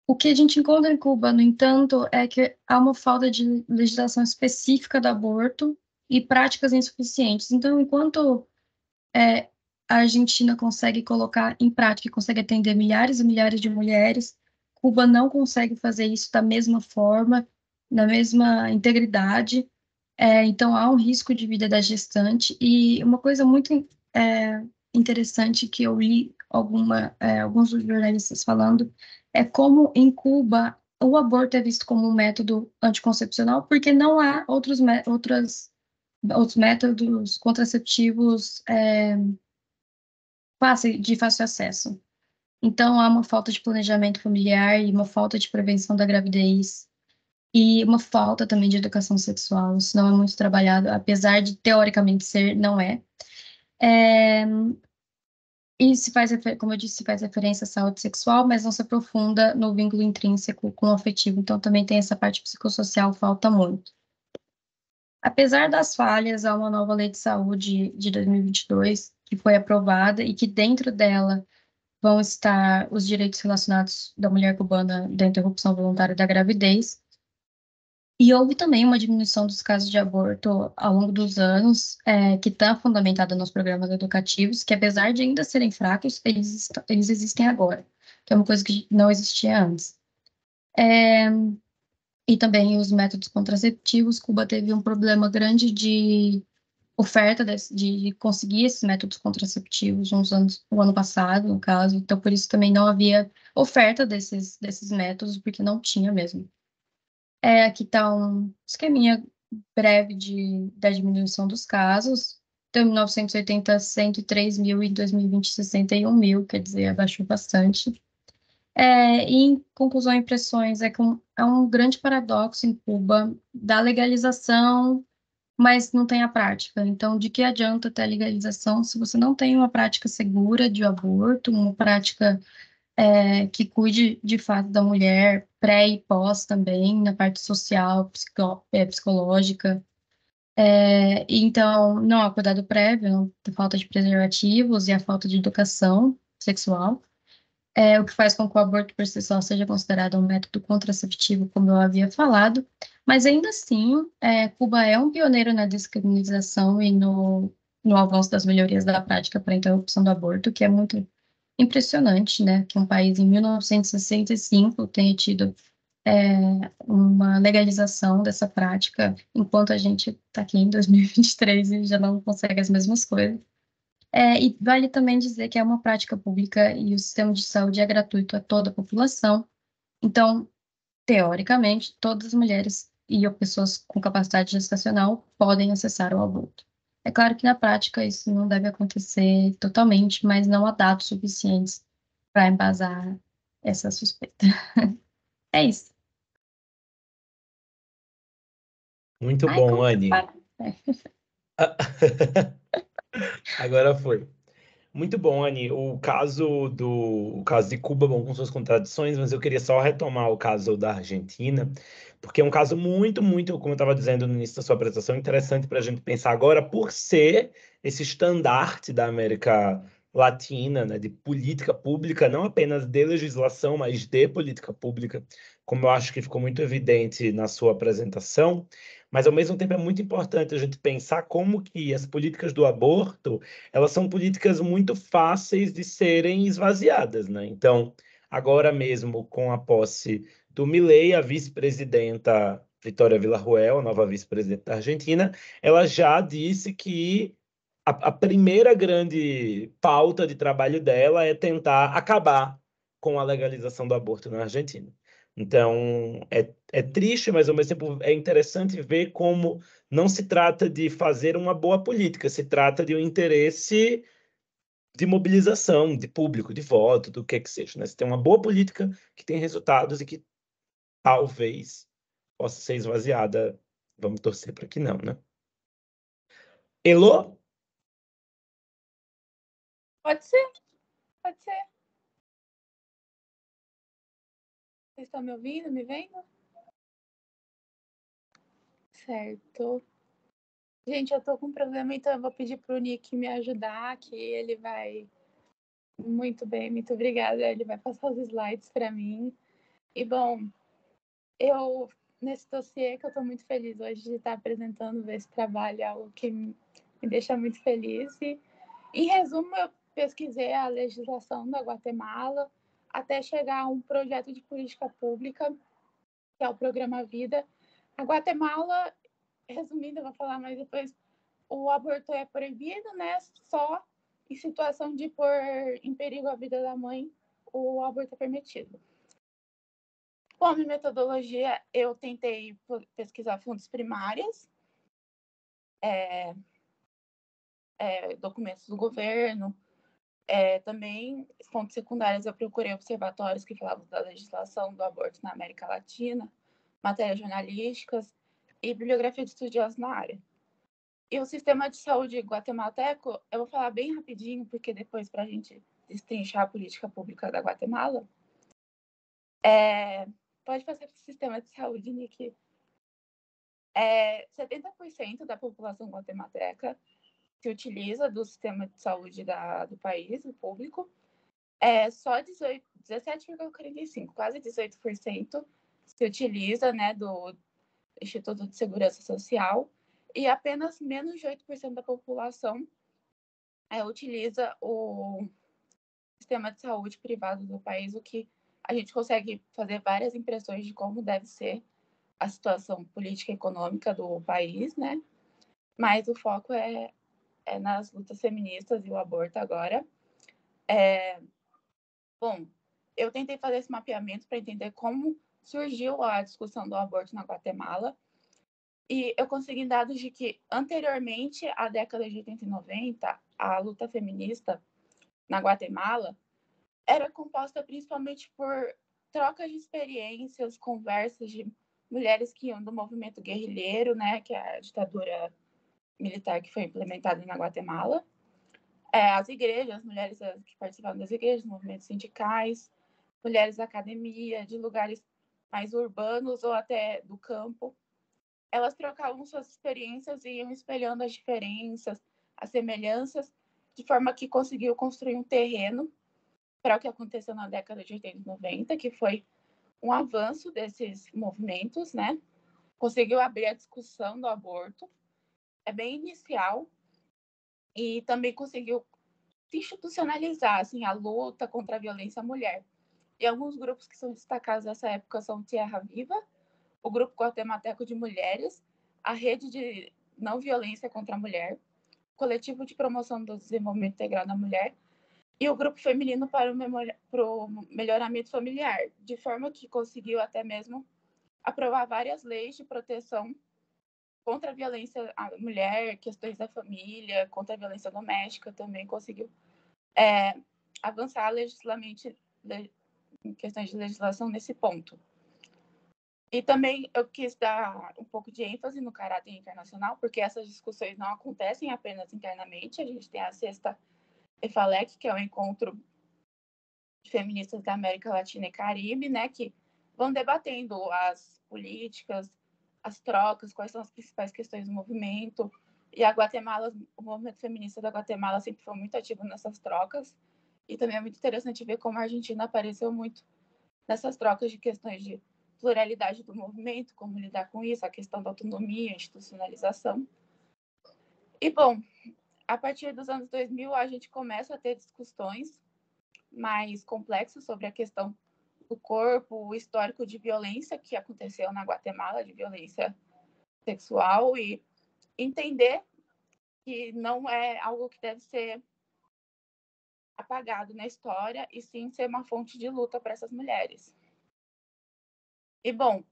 O que a gente encontra em Cuba, no entanto, é que há uma falta de legislação específica do aborto e práticas insuficientes. Então, enquanto a Argentina consegue colocar em prática e consegue atender milhares e milhares de mulheres, Cuba não consegue fazer isso da mesma forma, na mesma integridade. Então, há um risco de vida da gestante. E uma coisa muito interessante que eu li alguns jornalistas falando é como em Cuba o aborto é visto como um método anticoncepcional, porque não há outros métodos contraceptivos de fácil acesso. Então, há uma falta de planejamento familiar e uma falta de prevenção da gravidez e uma falta também de educação sexual. Isso não é muito trabalhado, apesar de teoricamente ser, não é. E se faz, como eu disse, se faz referência à saúde sexual, mas não se aprofunda no vínculo intrínseco com o afetivo. Então, também tem essa parte psicossocial, falta muito. Apesar das falhas, há uma nova lei de saúde de 2022 que foi aprovada e que dentro dela vão estar os direitos relacionados da mulher cubana da interrupção voluntária da gravidez. E houve também uma diminuição dos casos de aborto ao longo dos anos, que está fundamentada nos programas educativos, que apesar de ainda serem fracos, eles existem agora, que é uma coisa que não existia antes. E também os métodos contraceptivos, Cuba teve um problema grande de oferta de conseguir esses métodos contraceptivos o ano passado, no caso, então por isso também não havia oferta desses métodos, porque não tinha mesmo. Aqui está um esqueminha breve da diminuição dos casos. Então, em 1980, 103 mil, e em 2020, 61 mil, quer dizer, abaixou bastante. E, em conclusão, impressões, que é um grande paradoxo em Cuba da legalização, mas não tem a prática. Então, de que adianta ter a legalização se você não tem uma prática segura de aborto, uma prática que cuide de fato da mulher, pré e pós também, na parte social, psicológica. Então, não há cuidado prévio, a falta de preservativos e a falta de educação sexual, o que faz com que o aborto por si só seja considerado um método contraceptivo, como eu havia falado, mas ainda assim, Cuba é um pioneiro na descriminalização e no avanço das melhorias da prática para a interrupção do aborto, que é muito impressionante, né, que um país em 1965 tenha tido uma legalização dessa prática, enquanto a gente está aqui em 2023 e já não consegue as mesmas coisas. E vale também dizer que é uma prática pública e o sistema de saúde é gratuito a toda a população. Então, teoricamente, todas as mulheres e pessoas com capacidade gestacional podem acessar o aborto. É claro que na prática isso não deve acontecer totalmente, mas não há dados suficientes para embasar essa suspeita. É isso. Muito Ai, bom, como que eu Anne. paro? Agora foi. Muito bom, Anne. O caso de Cuba, bom, com suas contradições, mas eu queria só retomar o caso da Argentina, porque é um caso muito, muito, como eu estava dizendo no início da sua apresentação, interessante para a gente pensar agora, por ser esse estandarte da América Latina, né, de política pública, não apenas de legislação, mas de política pública, como eu acho que ficou muito evidente na sua apresentação. Mas, ao mesmo tempo, é muito importante a gente pensar como que as políticas do aborto elas são políticas muito fáceis de serem esvaziadas, né? Então, agora mesmo, com a posse do Milei, a vice-presidenta Vitória Villarruel, a nova vice-presidenta da Argentina, ela já disse que a primeira grande pauta de trabalho dela é tentar acabar com a legalização do aborto na Argentina. Então, é triste, mas ao mesmo tempo é interessante ver como não se trata de fazer uma boa política, se trata de um interesse de mobilização, de público, de voto, do que seja, né? Se tem uma boa política que tem resultados e que talvez possa ser esvaziada, vamos torcer para que não, né? Elô? Pode ser, pode ser. Vocês estão me ouvindo, me vendo? Certo. Gente, eu tô com um problema, então eu vou pedir pro Nick me ajudar, que ele vai muito bem, muito obrigada. Ele vai passar os slides para mim. E, bom, eu, nesse dossiê que eu tô muito feliz hoje de estar apresentando esse trabalho, é algo que me deixa muito feliz. E, em resumo, eu pesquisei a legislação da Guatemala até chegar a um projeto de política pública, que é o Programa Vida. A Guatemala, resumindo, eu vou falar mais depois, o aborto é proibido, né? Só em situação de pôr em perigo a vida da mãe, o aborto é permitido. Com a minha metodologia, eu tentei pesquisar fontes primárias, documentos do governo, também fontes secundárias, eu procurei observatórios que falavam da legislação do aborto na América Latina, matérias jornalísticas e bibliografia de estudiosos na área. E o sistema de saúde guatemalteco, eu vou falar bem rapidinho, porque depois, para a gente destrinchar a política pública da Guatemala, pode passar para o sistema de saúde, Nick. 70% da população guatemalteca se utiliza do sistema de saúde do país, o público. Só 17,45%, quase 18% se utiliza, né, do Instituto de Segurança Social, e apenas menos de 8% da população utiliza o sistema de saúde privado do país, o que a gente consegue fazer várias impressões de como deve ser a situação política e econômica do país, né? Mas o foco é nas lutas feministas e o aborto agora. Bom, eu tentei fazer esse mapeamento para entender como surgiu a discussão do aborto na Guatemala, e eu consegui dados de que, anteriormente à década de 80 e 90, a luta feminista na Guatemala era composta principalmente por trocas de experiências, conversas de mulheres que iam do movimento guerrilheiro, né, que é a ditadura militar que foi implementada na Guatemala, as igrejas, mulheres que participavam das igrejas, movimentos sindicais, mulheres da academia, de lugares mais urbanos ou até do campo. Elas trocavam suas experiências e iam espelhando as diferenças, as semelhanças, de forma que conseguiu construir um terreno para o que aconteceu na década de 80 e 90, que foi um avanço desses movimentos, né? Conseguiu abrir a discussão do aborto, bem inicial, e também conseguiu institucionalizar assim, a luta contra a violência à mulher. E alguns grupos que são destacados nessa época são Tierra Viva, o Grupo Guatemalteco de Mulheres, a Rede de Não Violência contra a Mulher, o Coletivo de Promoção do Desenvolvimento Integral da Mulher e o Grupo Feminino para o Melhoramento Familiar, de forma que conseguiu até mesmo aprovar várias leis de proteção contra a violência à mulher, questões da família, contra a violência doméstica, também conseguiu avançar legislativamente em questões de legislação nesse ponto. E também eu quis dar um pouco de ênfase no caráter internacional, porque essas discussões não acontecem apenas internamente. A gente tem a Sexta EFALEC, que é o encontro de feministas da América Latina e Caribe, né, que vão debatendo as políticas, as trocas, quais são as principais questões do movimento. E a Guatemala, o movimento feminista da Guatemala sempre foi muito ativo nessas trocas. E também é muito interessante ver como a Argentina apareceu muito nessas trocas de questões de pluralidade do movimento, como lidar com isso, a questão da autonomia, institucionalização. E, bom, a partir dos anos 2000, a gente começa a ter discussões mais complexas sobre a questão do corpo, o histórico de violência que aconteceu na Guatemala, de violência sexual, e entender que não é algo que deve ser apagado na história, e sim ser uma fonte de luta para essas mulheres. E, bom,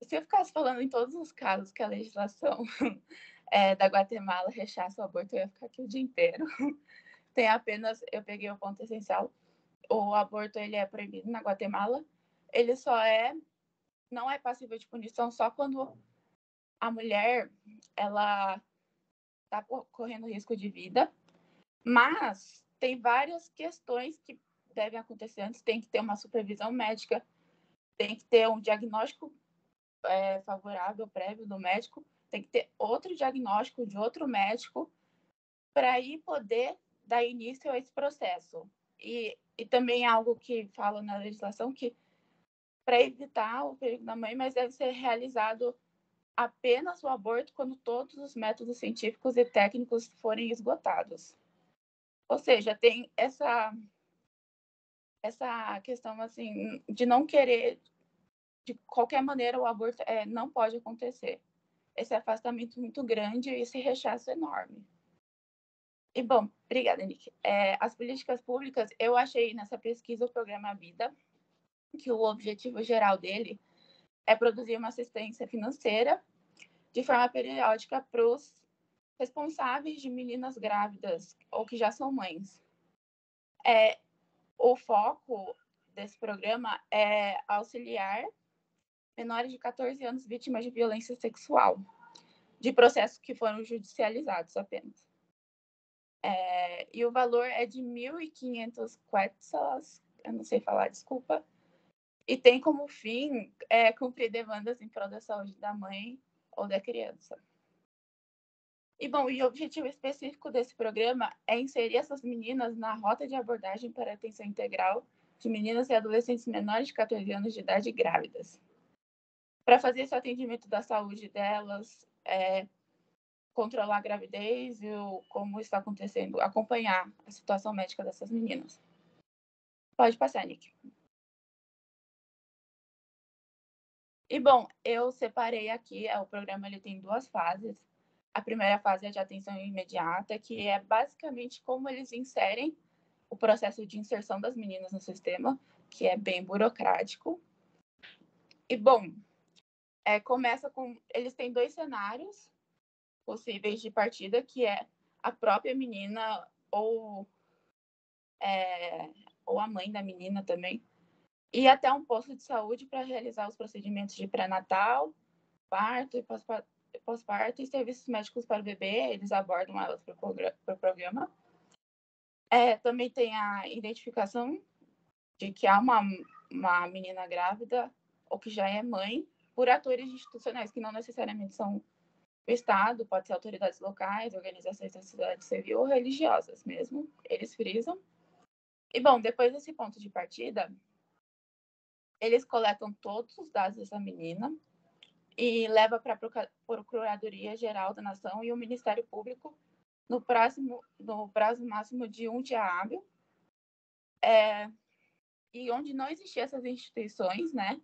se eu ficasse falando em todos os casos que a legislação da Guatemala rechaça o aborto, eu ia ficar aqui o dia inteiro. Tem apenas, eu peguei o ponto essencial, o aborto ele é proibido na Guatemala, ele não é passível de punição só quando a mulher ela está correndo risco de vida, mas tem várias questões que devem acontecer antes. Tem que ter uma supervisão médica, tem que ter um diagnóstico favorável prévio do médico, tem que ter outro diagnóstico de outro médico para aí poder dar início a esse processo. E também algo que fala na legislação que para evitar o perigo da mãe, mas deve ser realizado apenas o aborto quando todos os métodos científicos e técnicos forem esgotados. Ou seja, tem essa questão assim de não querer, de qualquer maneira, o aborto não pode acontecer. Esse afastamento muito grande e esse rechaço enorme. E, bom, obrigada, Nick. As políticas públicas, eu achei nessa pesquisa o programa Vida, que o objetivo geral dele é produzir uma assistência financeira de forma periódica para os responsáveis de meninas grávidas ou que já são mães. O foco desse programa é auxiliar menores de 14 anos vítimas de violência sexual. de processos que foram judicializados apenas. E o valor é de 1.500 quetzals, eu não sei falar, desculpa, e tem como fim cumprir demandas em prol da saúde da mãe ou da criança. E, bom, o objetivo específico desse programa é inserir essas meninas na rota de abordagem para atenção integral de meninas e adolescentes menores de 14 anos de idade grávidas. Para fazer esse atendimento da saúde delas, controlar a gravidez e como está acontecendo, acompanhar a situação médica dessas meninas. Pode passar, Nick. E, bom, eu separei aqui, o programa ele tem 2 fases. A primeira fase é de atenção imediata, que é basicamente como eles inserem o processo de inserção das meninas no sistema, que é bem burocrático. E, bom, começa com... Eles têm 2 cenários possíveis de partida, que é a própria menina ou a mãe da menina também, e até um posto de saúde para realizar os procedimentos de pré-natal, parto e pós-parto e serviços médicos para o bebê, eles abordam elas para o programa. Também tem a identificação de que há uma menina grávida ou que já é mãe por atores institucionais, que não necessariamente são o Estado, pode ser autoridades locais, organizações da sociedade civil ou religiosas mesmo, eles frisam. E, bom, depois desse ponto de partida, eles coletam todos os dados dessa menina e levam para a Procuradoria-Geral da Nação e o Ministério Público no prazo máximo de 1 dia hábil. E onde não existiam essas instituições, né,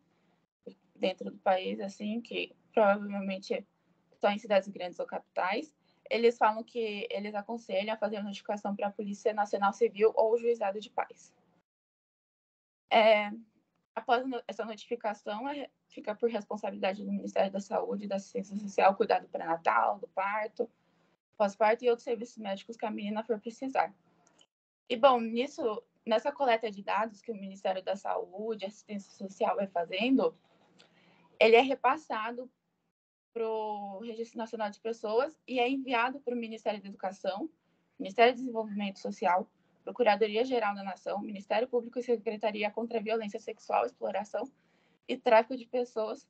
dentro do país, assim, que provavelmente estão em cidades grandes ou capitais, eles falam que eles aconselham a fazer a notificação para a Polícia Nacional Civil ou o Juizado de Paz. Após essa notificação, fica por responsabilidade do Ministério da Saúde e da Assistência Social cuidar do pré-natal, do parto, pós-parto e outros serviços médicos que a menina for precisar. E, bom, nessa coleta de dados que o Ministério da Saúde e Assistência Social vai fazendo, ele é repassado para o Registro Nacional de Pessoas e é enviado para o Ministério da Educação, Ministério do Desenvolvimento Social, Procuradoria-Geral da Nação, Ministério Público e Secretaria contra a Violência Sexual, Exploração e Tráfico de Pessoas,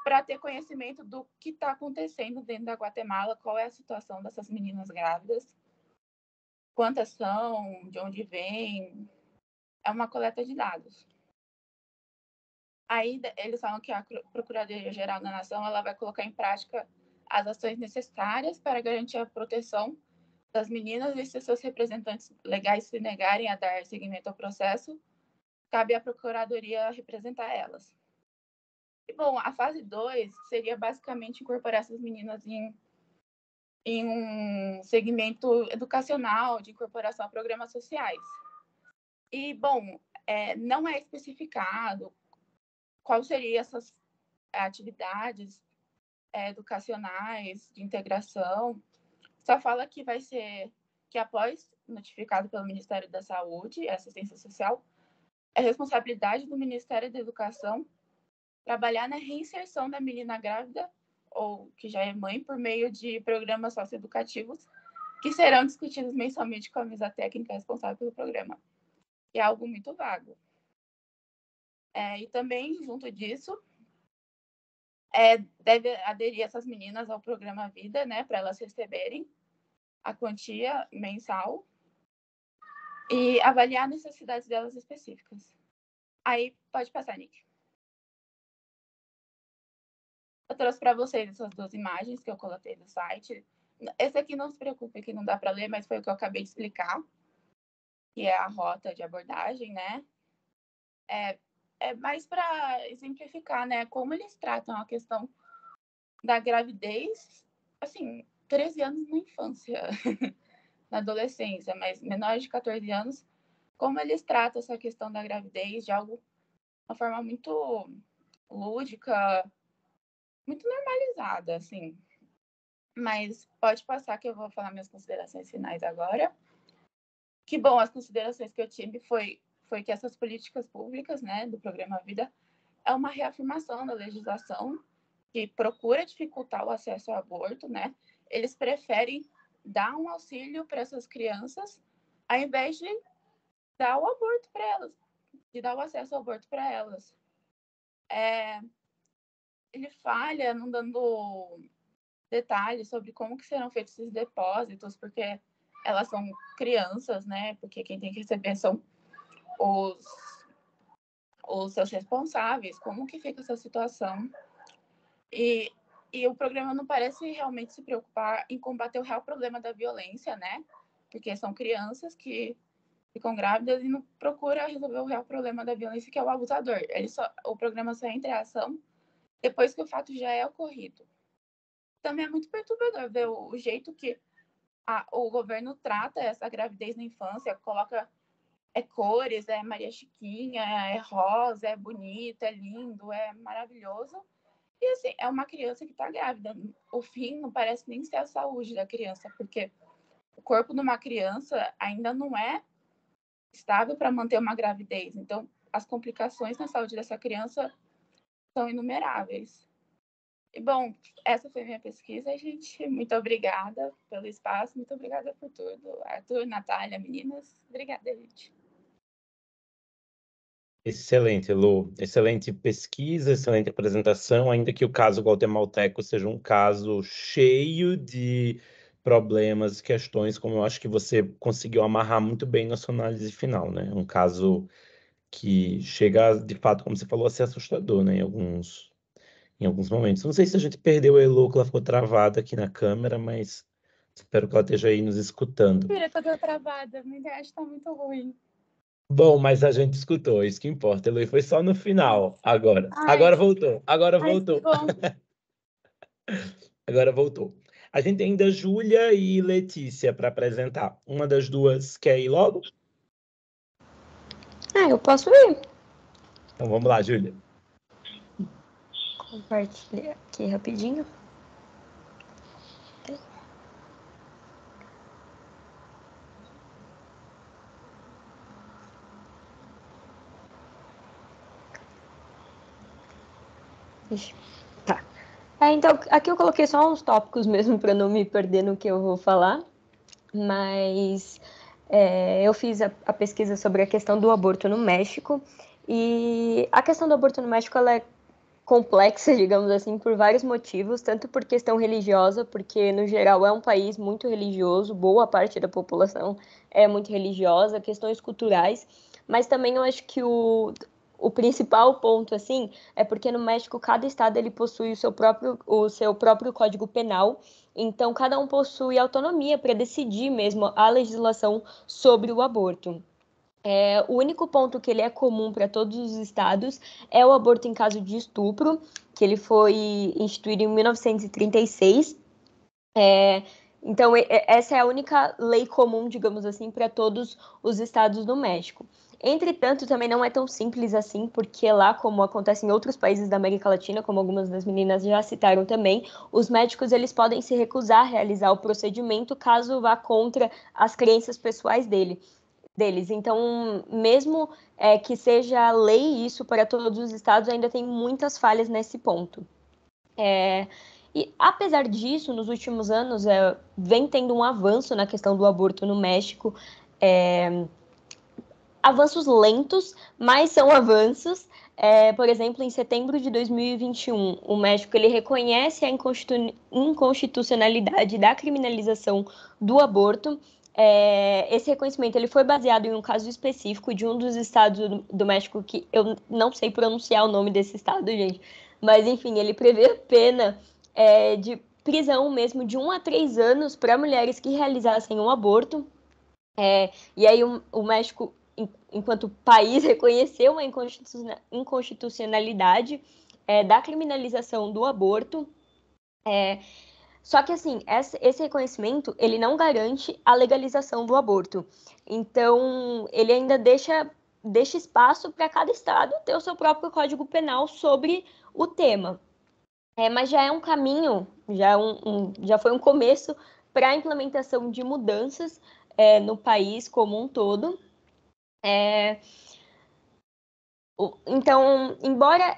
para ter conhecimento do que está acontecendo dentro da Guatemala, qual é a situação dessas meninas grávidas, quantas são, de onde vêm. É uma coleta de dados. Aí eles falam que a Procuradoria-Geral da Nação ela vai colocar em prática as ações necessárias para garantir a proteção das meninas e se seus representantes legais se negarem a dar seguimento ao processo, cabe à Procuradoria representar elas. E, bom, a fase 2 seria basicamente incorporar essas meninas em um segmento educacional de incorporação a programas sociais. E, bom, não é especificado qual seriam essas atividades educacionais de integração. Só fala que vai ser que após notificado pelo Ministério da Saúde e Assistência Social, é responsabilidade do Ministério da Educação trabalhar na reinserção da menina grávida ou que já é mãe por meio de programas socioeducativos que serão discutidos mensalmente com a mesa técnica responsável pelo programa. Que é algo muito vago. E também, junto disso, deve aderir essas meninas ao programa Vida, né, para elas receberem a quantia mensal e avaliar as necessidades delas específicas. Aí, pode passar, Nick. Eu trouxe para vocês essas 2 imagens que eu coloquei no site. Esse aqui não se preocupe que não dá para ler, mas foi o que eu acabei de explicar, que é a rota de abordagem, né? É mais para exemplificar, né, como eles tratam a questão da gravidez, assim, 13 anos na infância, na adolescência, mas menores de 14 anos, como eles tratam essa questão da gravidez de uma forma muito lúdica, muito normalizada, assim. Mas pode passar que eu vou falar minhas considerações finais agora. Que, bom, as considerações que eu tive foi que essas políticas públicas, né, do Programa Vida, é uma reafirmação da legislação que procura dificultar o acesso ao aborto, né? Eles preferem dar um auxílio para essas crianças, ao invés de dar o aborto para elas, de dar o acesso ao aborto para elas. Ele falha não dando detalhes sobre como que serão feitos esses depósitos, porque elas são crianças, né? Porque quem tem que receber são os seus responsáveis, como que fica essa situação. E o programa não parece realmente se preocupar em combater o real problema da violência, né? Porque são crianças que ficam grávidas e não procura resolver o real problema da violência, que é o abusador. O programa só entra em ação depois que o fato já é ocorrido. Também é muito perturbador ver o jeito que o governo trata essa gravidez na infância, coloca cores, Maria Chiquinha, é rosa, é bonito, é lindo, é maravilhoso. E assim, é uma criança que está grávida. O fim não parece nem ser a saúde da criança, porque o corpo de uma criança ainda não é estável para manter uma gravidez. Então, as complicações na saúde dessa criança são inumeráveis. E, bom, essa foi a minha pesquisa, gente. Muito obrigada pelo espaço, muito obrigada por tudo. Arthur, Natália, meninas, obrigada, gente. Excelente, Lu. Excelente pesquisa, excelente apresentação, ainda que o caso guatemalteco seja um caso cheio de problemas, questões, como eu acho que você conseguiu amarrar muito bem na sua análise final, né? Um caso que chega, de fato, como você falou, a ser assustador, né? Em alguns momentos. Não sei se a gente perdeu a Elu, que ela ficou travada aqui na câmera, mas espero que ela esteja aí nos escutando. Filha, eu tô travada, minha internet está muito ruim. Bom, mas a gente escutou, isso que importa, Elu, foi só no final, agora. Agora voltou, agora voltou. Agora voltou. A gente tem ainda Júlia e Letícia para apresentar. Uma das duas quer ir logo? Eu posso ir. Então vamos lá, Júlia. Compartilhar aqui rapidinho. Tá. Então, aqui eu coloquei só uns tópicos mesmo para não me perder no que eu vou falar, mas eu fiz a pesquisa sobre a questão do aborto no México, e a questão do aborto no México ela é complexa, digamos assim, por vários motivos, tanto por questão religiosa, porque no geral é um país muito religioso, boa parte da população é muito religiosa, questões culturais, mas também eu acho que o principal ponto, assim, é porque no México cada estado ele possui o seu próprio código penal, então cada um possui autonomia para decidir mesmo a legislação sobre o aborto. O único ponto que ele é comum para todos os estados é o aborto em caso de estupro, que ele foi instituído em 1936. Então, essa é a única lei comum, digamos assim, para todos os estados do México. Entretanto, também não é tão simples assim, porque lá, como acontece em outros países da América Latina, como algumas das meninas já citaram também, os médicos eles podem se recusar a realizar o procedimento caso vá contra as crenças pessoais deles. Então, mesmo que seja lei isso para todos os estados, ainda tem muitas falhas nesse ponto. E, apesar disso, nos últimos anos, vem tendo um avanço na questão do aborto no México. Avanços lentos, mas são avanços. Por exemplo, em setembro de 2021, o México ele reconhece a inconstitucionalidade da criminalização do aborto. Esse reconhecimento ele foi baseado em um caso específico de um dos estados do México, que eu não sei pronunciar o nome desse estado, gente, mas enfim, ele prevê a pena de prisão mesmo de 1 a 3 anos para mulheres que realizassem um aborto. E aí o México, enquanto país, reconheceu a inconstitucionalidade da criminalização do aborto. Só que, assim, esse reconhecimento, ele não garante a legalização do aborto. Então, ele ainda deixa espaço para cada estado ter o seu próprio código penal sobre o tema. Mas já é um caminho, já foi um começo para a implementação de mudanças no país como um todo. Então, embora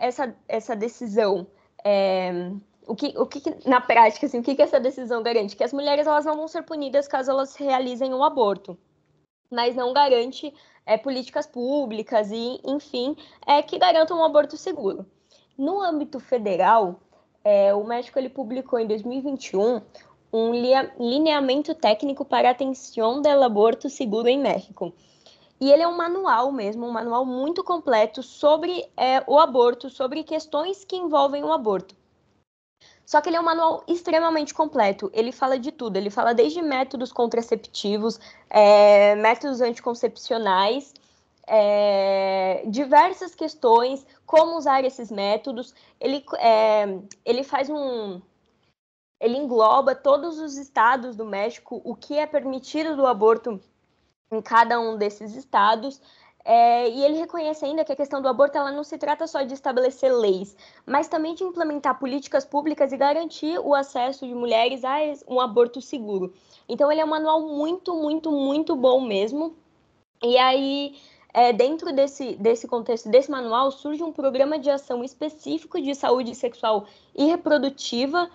essa decisão O que na prática, assim, o que essa decisão garante? Que as mulheres elas não vão ser punidas caso elas realizem um aborto, mas não garante políticas públicas e, enfim, que garantam um aborto seguro. No âmbito federal, o México ele publicou em 2021 um lineamento técnico para a atenção do aborto seguro em México. E ele é um manual mesmo, um manual muito completo sobre o aborto, sobre questões que envolvem o aborto. Só que ele é um manual extremamente completo, ele fala de tudo, ele fala desde métodos contraceptivos, métodos anticoncepcionais, diversas questões, como usar esses métodos, ele engloba todos os estados do México, o que é permitido do aborto em cada um desses estados, e ele reconhece ainda que a questão do aborto ela não se trata só de estabelecer leis, mas também de implementar políticas públicas e garantir o acesso de mulheres a um aborto seguro. Então ele é um manual muito, muito, muito bom mesmo. E aí, dentro desse contexto, desse manual, surge um programa de ação específico de saúde sexual e reprodutiva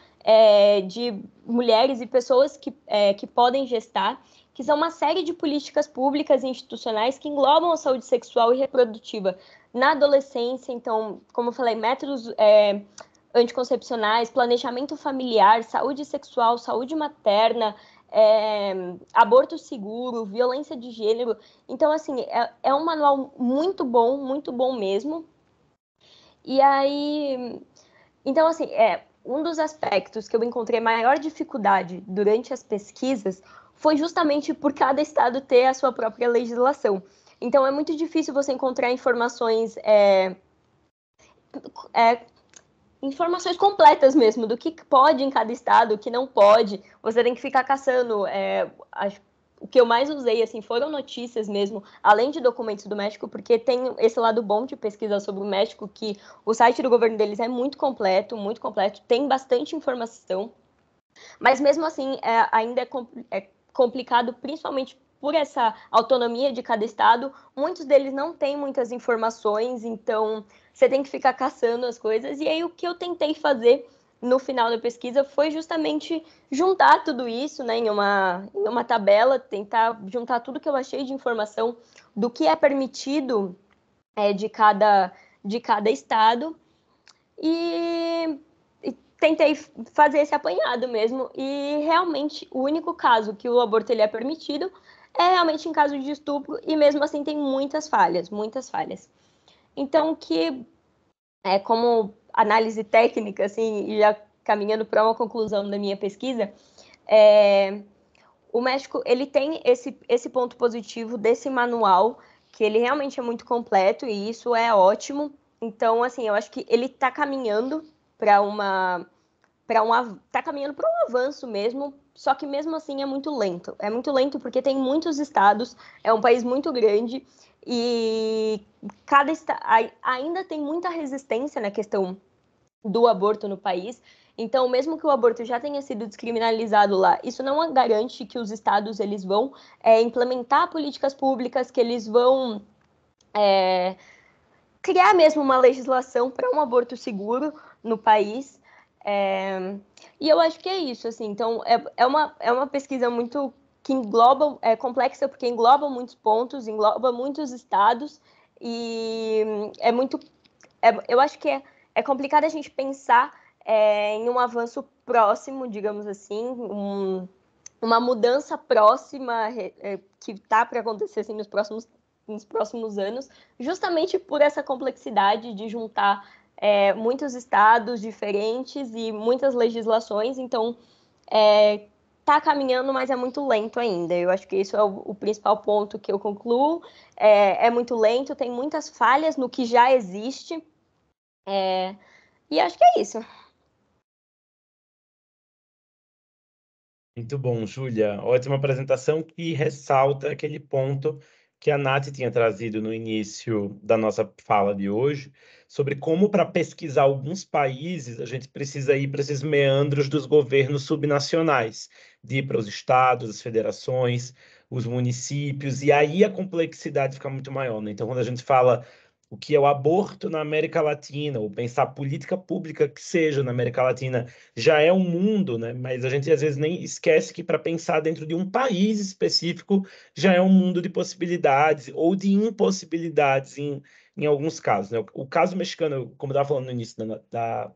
de mulheres e pessoas que podem gestar, que são uma série de políticas públicas e institucionais que englobam a saúde sexual e reprodutiva na adolescência. Então, como eu falei, métodos anticoncepcionais, planejamento familiar, saúde sexual, saúde materna, aborto seguro, violência de gênero. Então, assim, é um manual muito bom mesmo. E aí, então, assim, um dos aspectos que eu encontrei maior dificuldade durante as pesquisas foi justamente por cada estado ter a sua própria legislação. Então, é muito difícil você encontrar informações completas mesmo, do que pode em cada estado, o que não pode. Você tem que ficar caçando. O que eu mais usei assim, foram notícias mesmo, além de documentos do México, porque tem esse lado bom de pesquisa sobre o México, que o site do governo deles é muito completo, tem bastante informação. Mas mesmo assim, ainda é complicado, principalmente por essa autonomia de cada estado. Muitos deles não têm muitas informações, então você tem que ficar caçando as coisas. E aí o que eu tentei fazer no final da pesquisa foi justamente juntar tudo isso, né, em uma tabela, tentar juntar tudo que eu achei de informação do que é permitido de cada estado e tentei fazer esse apanhado mesmo, e realmente o único caso que o aborto ele é permitido é realmente em caso de estupro, e mesmo assim tem muitas falhas. Então, como análise técnica, assim, e já caminhando para uma conclusão da minha pesquisa, o México ele tem esse ponto positivo desse manual, que ele realmente é muito completo, e isso é ótimo. Então, assim, eu acho que ele está caminhando para um avanço mesmo, só que mesmo assim é muito lento. É muito lento porque tem muitos estados, é um país muito grande e cada estado ainda tem muita resistência na questão do aborto no país. Então, mesmo que o aborto já tenha sido descriminalizado lá, isso não garante que os estados eles vão implementar políticas públicas, que eles vão criar mesmo uma legislação para um aborto seguro no país. E eu acho que é isso, assim. Então, é uma pesquisa muito que engloba, complexa, porque engloba muitos pontos, engloba muitos estados, e eu acho que é complicado a gente pensar em um avanço próximo, digamos assim, uma mudança próxima que está para acontecer assim, nos próximos anos, justamente por essa complexidade de juntar muitos estados diferentes e muitas legislações. Então, está caminhando, mas é muito lento ainda. Eu acho que isso é o principal ponto que eu concluo. É muito lento, tem muitas falhas no que já existe. E acho que é isso. Muito bom, Júlia. Ótima apresentação que ressalta aquele ponto que a Nath tinha trazido no início da nossa fala de hoje, sobre como, para pesquisar alguns países, a gente precisa ir para esses meandros dos governos subnacionais, de ir para os estados, as federações, os municípios, e aí a complexidade fica muito maior, né? Então, quando a gente fala o que é o aborto na América Latina, ou pensar política pública que seja na América Latina, já é um mundo, né? Mas a gente às vezes nem esquece que para pensar dentro de um país específico já é um mundo de possibilidades ou de impossibilidades em alguns casos, né? O caso mexicano, como eu estava falando no início da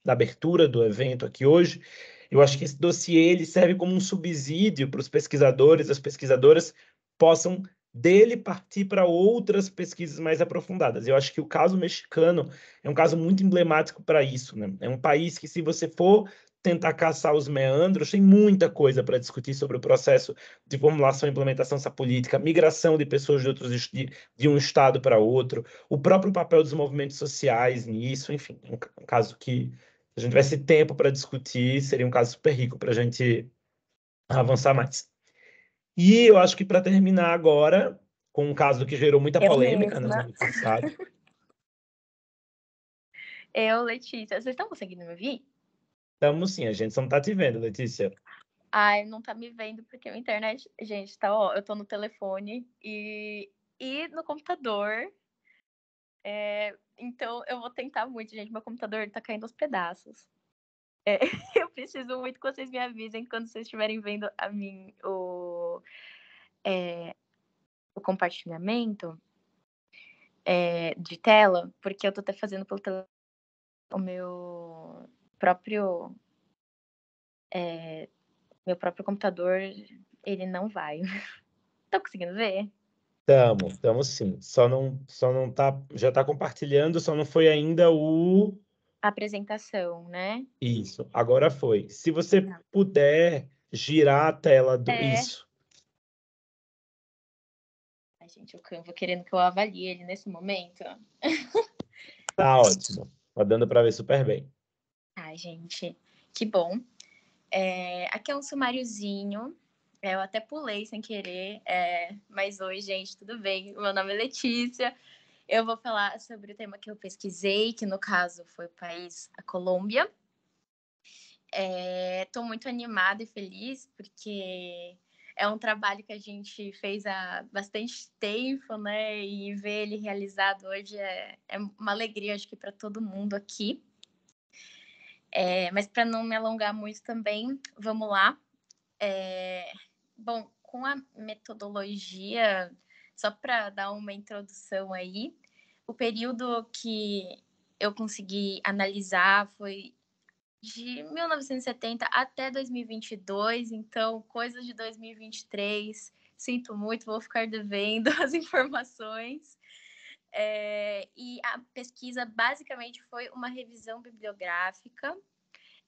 abertura do evento aqui hoje, eu acho que esse dossiê ele serve como um subsídio para os pesquisadores, as pesquisadoras possam dele partir para outras pesquisas mais aprofundadas. Eu acho que o caso mexicano é um caso muito emblemático para isso, né? É um país que, se você for tentar caçar os meandros, tem muita coisa para discutir sobre o processo de formulação e implementação dessa política, migração de pessoas de um estado para outro, o próprio papel dos movimentos sociais nisso, enfim, é um caso que se a gente tivesse tempo para discutir, seria um caso super rico para a gente avançar mais. E eu acho que para terminar agora, com um caso que gerou muita polêmica, né, no ano passado. Letícia, vocês estão conseguindo me ouvir? Estamos sim, a gente só não está te vendo, Letícia. Ai, não tá me vendo porque a internet, gente, tá, ó, eu tô no telefone e no computador. Então eu vou tentar muito, gente. Meu computador tá caindo aos pedaços. Eu preciso muito que vocês me avisem quando vocês estiverem vendo o compartilhamento de tela, porque eu tô até fazendo pelo telefone. O meu próprio computador, ele não vai. Tá conseguindo ver? Estamos sim. Só não tá, já está compartilhando, só não foi ainda o A apresentação, né? isso. Agora foi. Se você puder girar a tela do isso. Ai, gente, o Canva querendo que eu avalie ele nesse momento. Tá ótimo. Tá dando para ver super bem. Ai, gente, que bom. Aqui é um sumáriozinho. Eu até pulei sem querer, mas oi, gente, tudo bem? Meu nome é Letícia. Eu vou falar sobre o tema que eu pesquisei, que no caso foi o país, a Colômbia. Estou muito animada e feliz, porque é um trabalho que a gente fez há bastante tempo, né? E ver ele realizado hoje é uma alegria, acho que para todo mundo aqui. Mas para não me alongar muito também, vamos lá. Bom, com a metodologia, só para dar uma introdução aí, o período que eu consegui analisar foi de 1970 até 2022, então coisas de 2023. Sinto muito, vou ficar devendo as informações. E a pesquisa basicamente foi uma revisão bibliográfica.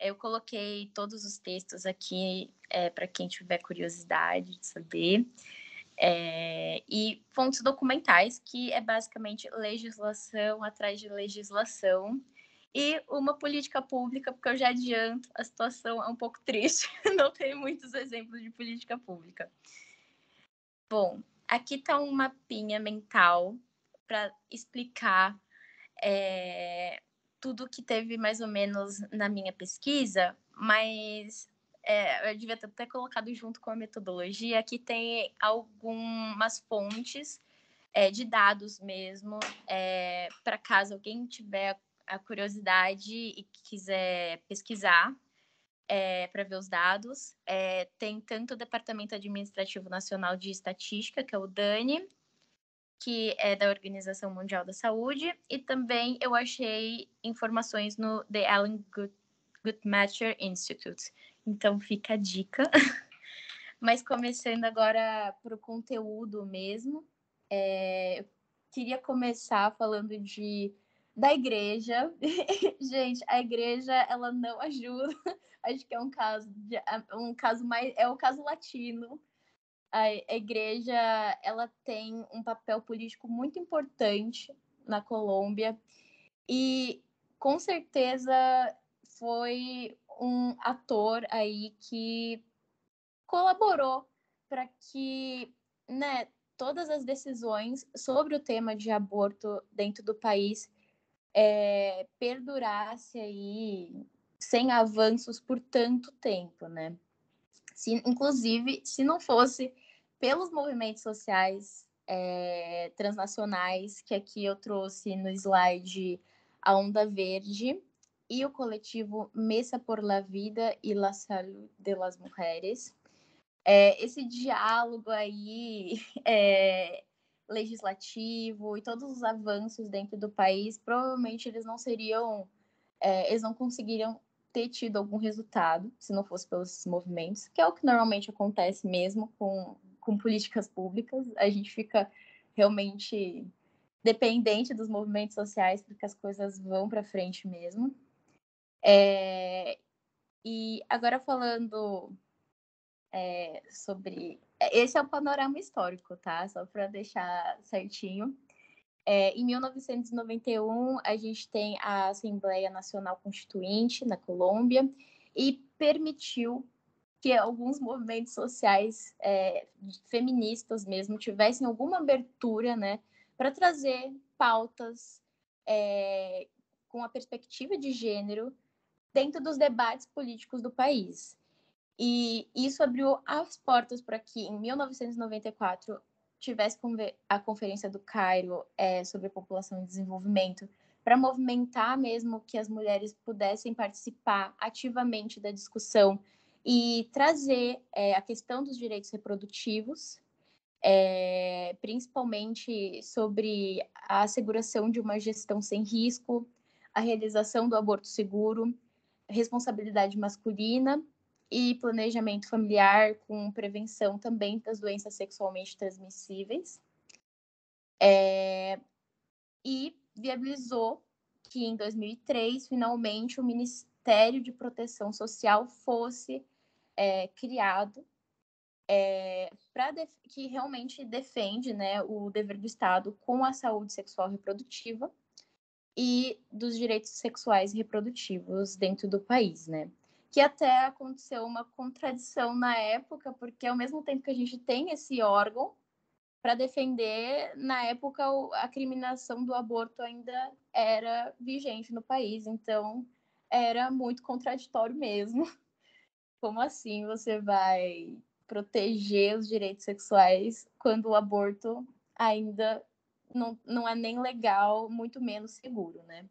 Eu coloquei todos os textos aqui para quem tiver curiosidade de saber. E fontes documentais, que é basicamente legislação atrás de legislação. E uma política pública, porque eu já adianto, a situação é um pouco triste. Não tem muitos exemplos de política pública. Bom, aqui está um mapinha mental para explicar tudo que teve mais ou menos na minha pesquisa, mas eu devia ter até colocado junto com a metodologia. Aqui tem algumas fontes de dados mesmo, para caso alguém tiver a curiosidade e quiser pesquisar para ver os dados. Tem tanto o Departamento Administrativo Nacional de Estatística, que é o DANE, que é da Organização Mundial da Saúde, e também eu achei informações no The Alan Guttmacher Institute. Então fica a dica. Mas começando agora para o conteúdo mesmo, eu queria começar falando da igreja. Gente, a igreja, ela não ajuda. Acho que é um caso mais, é o caso latino. A igreja, ela tem um papel político muito importante na Colômbia e com certeza foi um ator aí que colaborou para que, né, todas as decisões sobre o tema de aborto dentro do país perdurasse aí sem avanços por tanto tempo, né? Inclusive, se não fosse pelos movimentos sociais transnacionais, que aqui eu trouxe no slide a Onda Verde e o coletivo Mesa por la Vida y la Salud de las Mujeres. Esse diálogo aí legislativo e todos os avanços dentro do país, provavelmente eles não conseguiriam ter tido algum resultado se não fosse pelos movimentos, que é o que normalmente acontece mesmo com políticas públicas. A gente fica realmente dependente dos movimentos sociais porque as coisas vão para frente mesmo. E agora falando sobre... Esse é o panorama histórico, tá? Só para deixar certinho. Em 1991, a gente tem a Assembleia Nacional Constituinte na Colômbia e permitiu que alguns movimentos sociais feministas mesmo tivessem alguma abertura, né, para trazer pautas com a perspectiva de gênero dentro dos debates políticos do país. E isso abriu as portas para que, em 1994, tivesse a Conferência do Cairo sobre população e desenvolvimento, para movimentar mesmo que as mulheres pudessem participar ativamente da discussão e trazer a questão dos direitos reprodutivos, principalmente sobre a asseguração de uma gestão sem risco, a realização do aborto seguro, responsabilidade masculina e planejamento familiar com prevenção também das doenças sexualmente transmissíveis. E viabilizou que, em 2003, finalmente, o Ministério de Proteção Social fosse criado, que realmente defende, né, o dever do Estado com a saúde sexual e reprodutiva e dos direitos sexuais e reprodutivos dentro do país, né? Que até aconteceu uma contradição na época, porque ao mesmo tempo que a gente tem esse órgão para defender, na época a criminalização do aborto ainda era vigente no país, então era muito contraditório mesmo. Como assim você vai proteger os direitos sexuais quando o aborto ainda não é nem legal, muito menos seguro, né?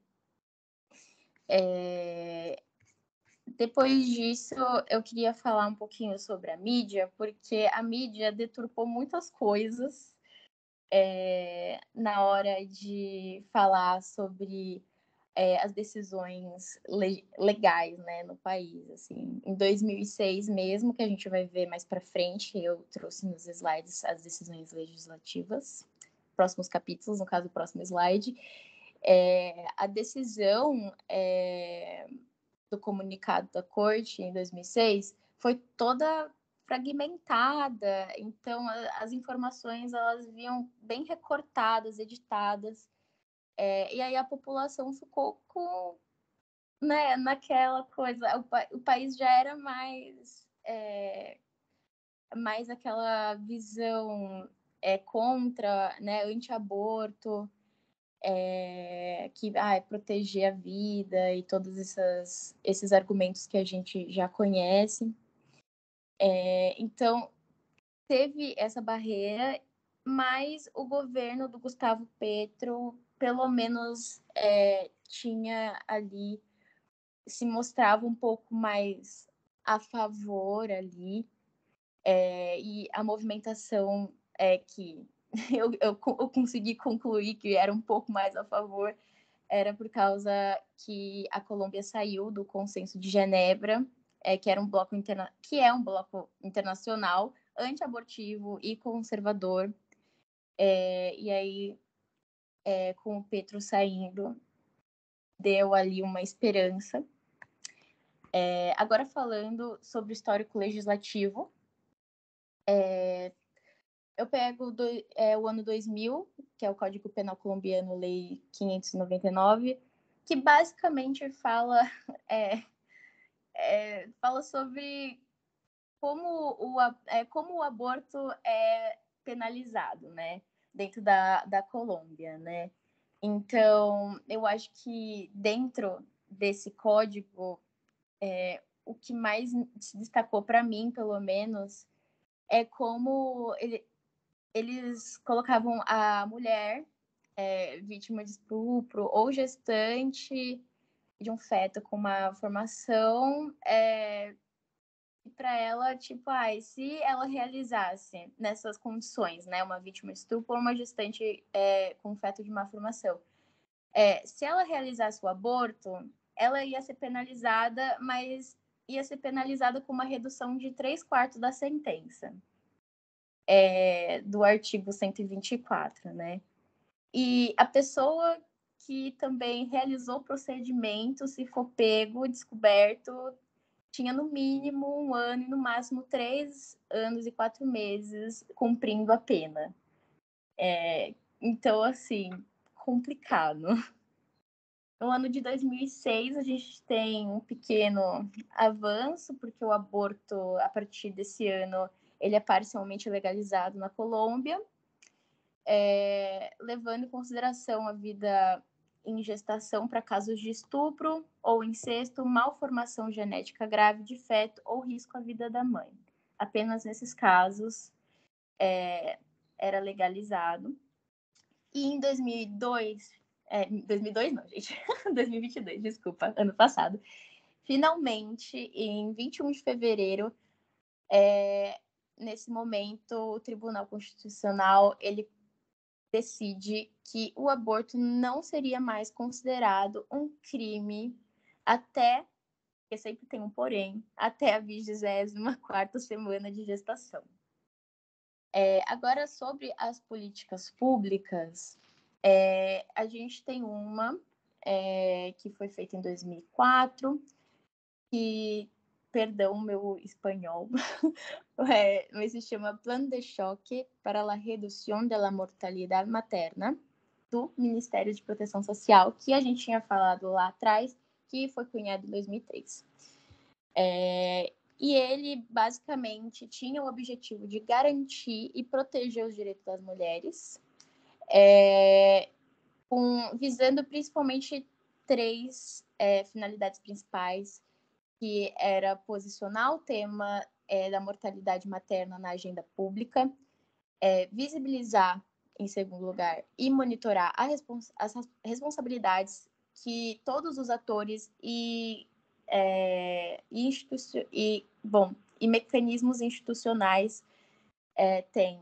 Depois disso, eu queria falar um pouquinho sobre a mídia, porque a mídia deturpou muitas coisas na hora de falar sobre as decisões legais, né, no país. Assim. Em 2006 mesmo, que a gente vai ver mais para frente, eu trouxe nos slides as decisões legislativas, próximos capítulos, no caso, o próximo slide. A decisão do comunicado da corte em 2006 foi toda fragmentada, então as informações elas vinham bem recortadas, editadas, e aí a população ficou com, né, naquela coisa, o país já era mais aquela visão contra, né, anti-aborto, que proteger a vida e todos esses argumentos que a gente já conhece. Então, teve essa barreira, mas o governo do Gustavo Petro, pelo menos, tinha ali, se mostrava um pouco mais a favor ali, e a movimentação que eu consegui concluir que era um pouco mais a favor, era por causa que a Colômbia saiu do Consenso de Genebra, que é um bloco internacional anti-abortivo e conservador, e aí, com o Petro saindo, deu ali uma esperança. Agora falando sobre o histórico legislativo, eu pego o ano 2000, que é o Código Penal Colombiano, Lei 599, que basicamente fala sobre como o aborto é penalizado, né, dentro da Colômbia, né? Então, eu acho que dentro desse código, o que mais se destacou para mim, pelo menos, é como eles colocavam a mulher vítima de estupro ou gestante de um feto com uma formação para ela, tipo, se ela realizasse nessas condições, né, uma vítima de estupro ou uma gestante com feto de má formação, se ela realizasse o aborto, ela ia ser penalizada, mas ia ser penalizada com uma redução de 3/4 da sentença do artigo 124, né? E a pessoa que também realizou o procedimento, se for pego, descoberto, tinha no mínimo 1 ano e no máximo 3 anos e 4 meses cumprindo a pena. Então, assim, complicado. No ano de 2006, a gente tem um pequeno avanço, porque o aborto, a partir desse ano, ele é parcialmente legalizado na Colômbia, levando em consideração a vida em gestação para casos de estupro ou incesto, malformação genética grave de feto ou risco à vida da mãe. Apenas nesses casos era legalizado. E em 2002, 2002 não, gente, 2022, desculpa, ano passado, finalmente, em 21 de fevereiro, nesse momento, o Tribunal Constitucional, ele decide que o aborto não seria mais considerado um crime até, porque sempre tem um porém, até a 24ª semana de gestação. Agora, sobre as políticas públicas, a gente tem uma que foi feita em 2004, que, perdão o meu espanhol, mas se chama Plano de Choque para a Redução da Mortalidade Materna, do Ministério de Proteção Social, que a gente tinha falado lá atrás, que foi cunhado em 2003. E ele, basicamente, tinha o objetivo de garantir e proteger os direitos das mulheres, visando principalmente 3 finalidades principais, que era posicionar o tema da mortalidade materna na agenda pública, visibilizar, em segundo lugar, e monitorar as responsabilidades que todos os atores e mecanismos institucionais têm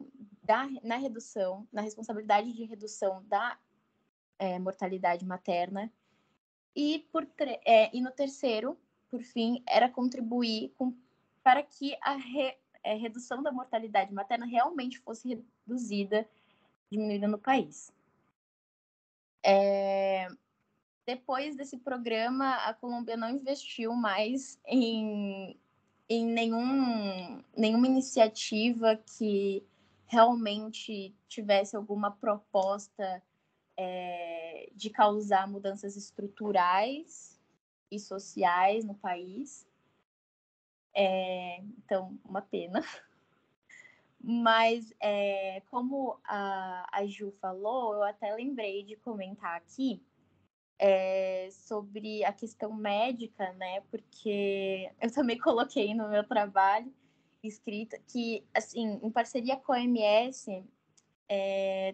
na responsabilidade de redução da mortalidade materna. E no terceiro, por fim, era contribuir para que a redução da mortalidade materna realmente fosse reduzida, diminuída no país. Depois desse programa, a Colômbia não investiu mais em nenhuma iniciativa que realmente tivesse alguma proposta de causar mudanças estruturais e sociais no país. Então, uma pena. Mas, como a Ju falou, eu até lembrei de comentar aqui sobre a questão médica, né? Porque eu também coloquei no meu trabalho escrita que, assim, em parceria com a OMS,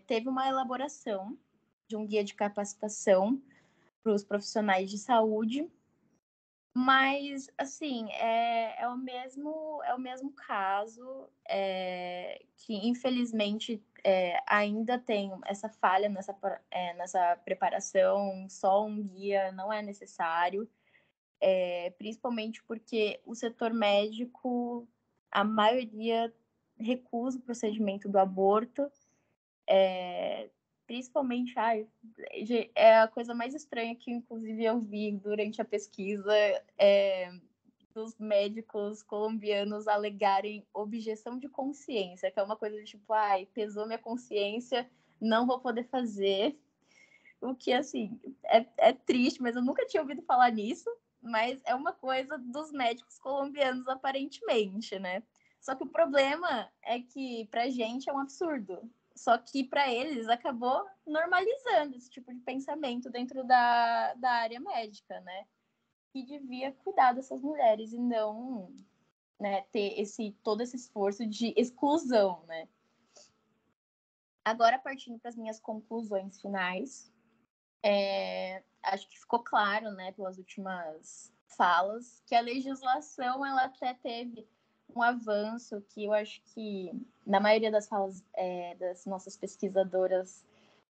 teve uma elaboração de um guia de capacitação para os profissionais de saúde, mas, assim, é o mesmo caso que, infelizmente, ainda tem essa falha nessa preparação. Só um guia não é necessário, principalmente porque o setor médico, a maioria recusa o procedimento do aborto, principalmente, é a coisa mais estranha que, inclusive, eu vi durante a pesquisa, dos médicos colombianos alegarem objeção de consciência, que é uma coisa de tipo, pesou minha consciência, não vou poder fazer. O que, assim, é triste, mas eu nunca tinha ouvido falar nisso, mas é uma coisa dos médicos colombianos, aparentemente, né? Só que o problema é que, pra gente, é um absurdo. Só que, para eles, acabou normalizando esse tipo de pensamento dentro da área médica, né? Que devia cuidar dessas mulheres e não, né, ter todo esse esforço de exclusão, né? Agora, partindo para as minhas conclusões finais, acho que ficou claro, né, pelas últimas falas, que a legislação ela até teve um avanço que eu acho que, na maioria das falas das nossas pesquisadoras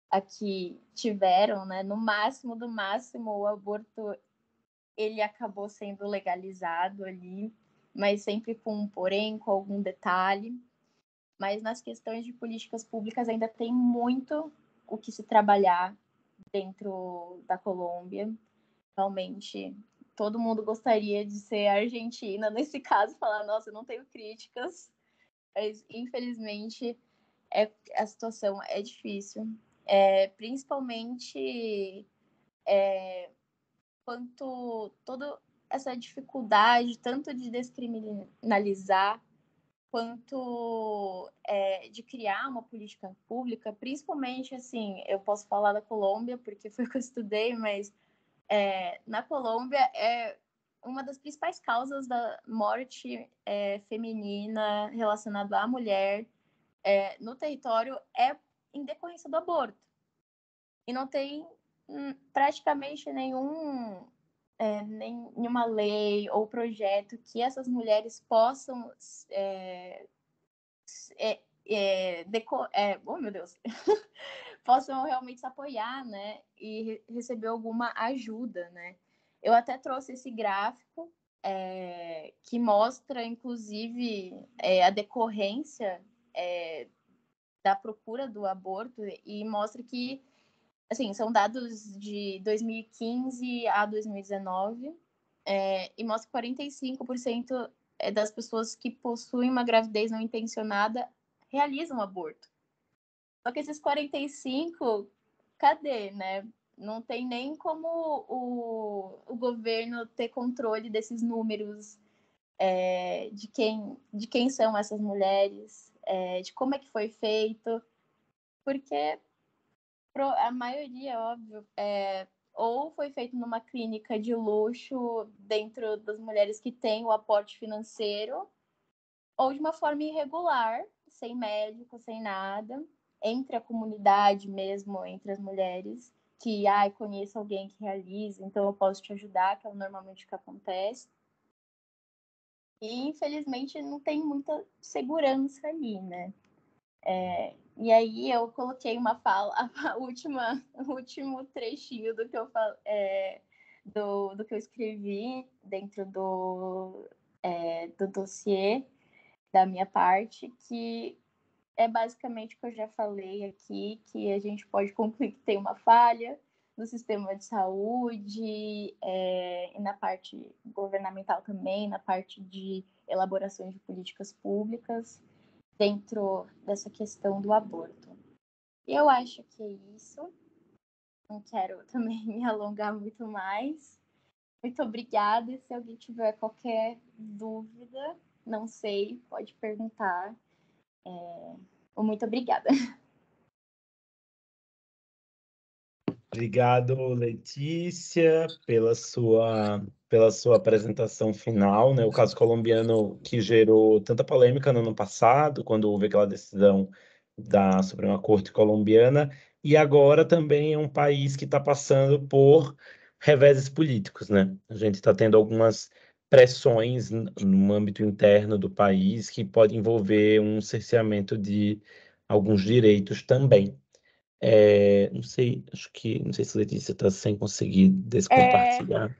aqui tiveram, né, no máximo do máximo, o aborto ele acabou sendo legalizado ali, mas sempre com um porém, com algum detalhe. Mas nas questões de políticas públicas ainda tem muito o que se trabalhar dentro da Colômbia. Realmente, todo mundo gostaria de ser Argentina, nesse caso, falar, nossa, eu não tenho críticas, mas infelizmente a situação é difícil, principalmente quanto toda essa dificuldade, tanto de descriminalizar, quanto de criar uma política pública, principalmente, assim, eu posso falar da Colômbia, porque foi o que eu estudei, mas na Colômbia uma das principais causas da morte feminina relacionada à mulher no território é em decorrência do aborto. E não tem praticamente nenhuma lei ou projeto que essas mulheres possam oh meu Deus possam realmente se apoiar, né, e receber alguma ajuda, né. Eu até trouxe esse gráfico que mostra, inclusive, a decorrência da procura do aborto e mostra que, assim, são dados de 2015 a 2019 e mostra que 45% das pessoas que possuem uma gravidez não intencionada realizam aborto. Só que esses 45, cadê, né? Não tem nem como o governo ter controle desses números, de quem são essas mulheres, de como é que foi feito, porque a maioria, óbvio, ou foi feito numa clínica de luxo dentro das mulheres que têm o aporte financeiro, ou de uma forma irregular, sem médico, sem nada, entre a comunidade mesmo, entre as mulheres, que, conheço alguém que realiza, então eu posso te ajudar, que é normalmente o que acontece. E, infelizmente, não tem muita segurança ali, né? E aí eu coloquei uma fala, o último trechinho do que eu do que eu escrevi dentro do dossiê da minha parte, que é basicamente o que eu já falei aqui, que a gente pode concluir que tem uma falha no sistema de saúde e na parte governamental também, na parte de elaboração de políticas públicas dentro dessa questão do aborto. Eu acho que é isso. Não quero também me alongar muito mais. Muito obrigada. E se alguém tiver qualquer dúvida, não sei, pode perguntar. Muito obrigada. Obrigado, Letícia, pela sua apresentação final, né? O caso colombiano que gerou tanta polêmica no ano passado, quando houve aquela decisão da Suprema Corte colombiana, e agora também é um país que está passando por reveses políticos, né? A gente está tendo algumas pressões no âmbito interno do país que pode envolver um cerceamento de alguns direitos também. Não sei, não sei se a Letícia está sem conseguir descompartilhar.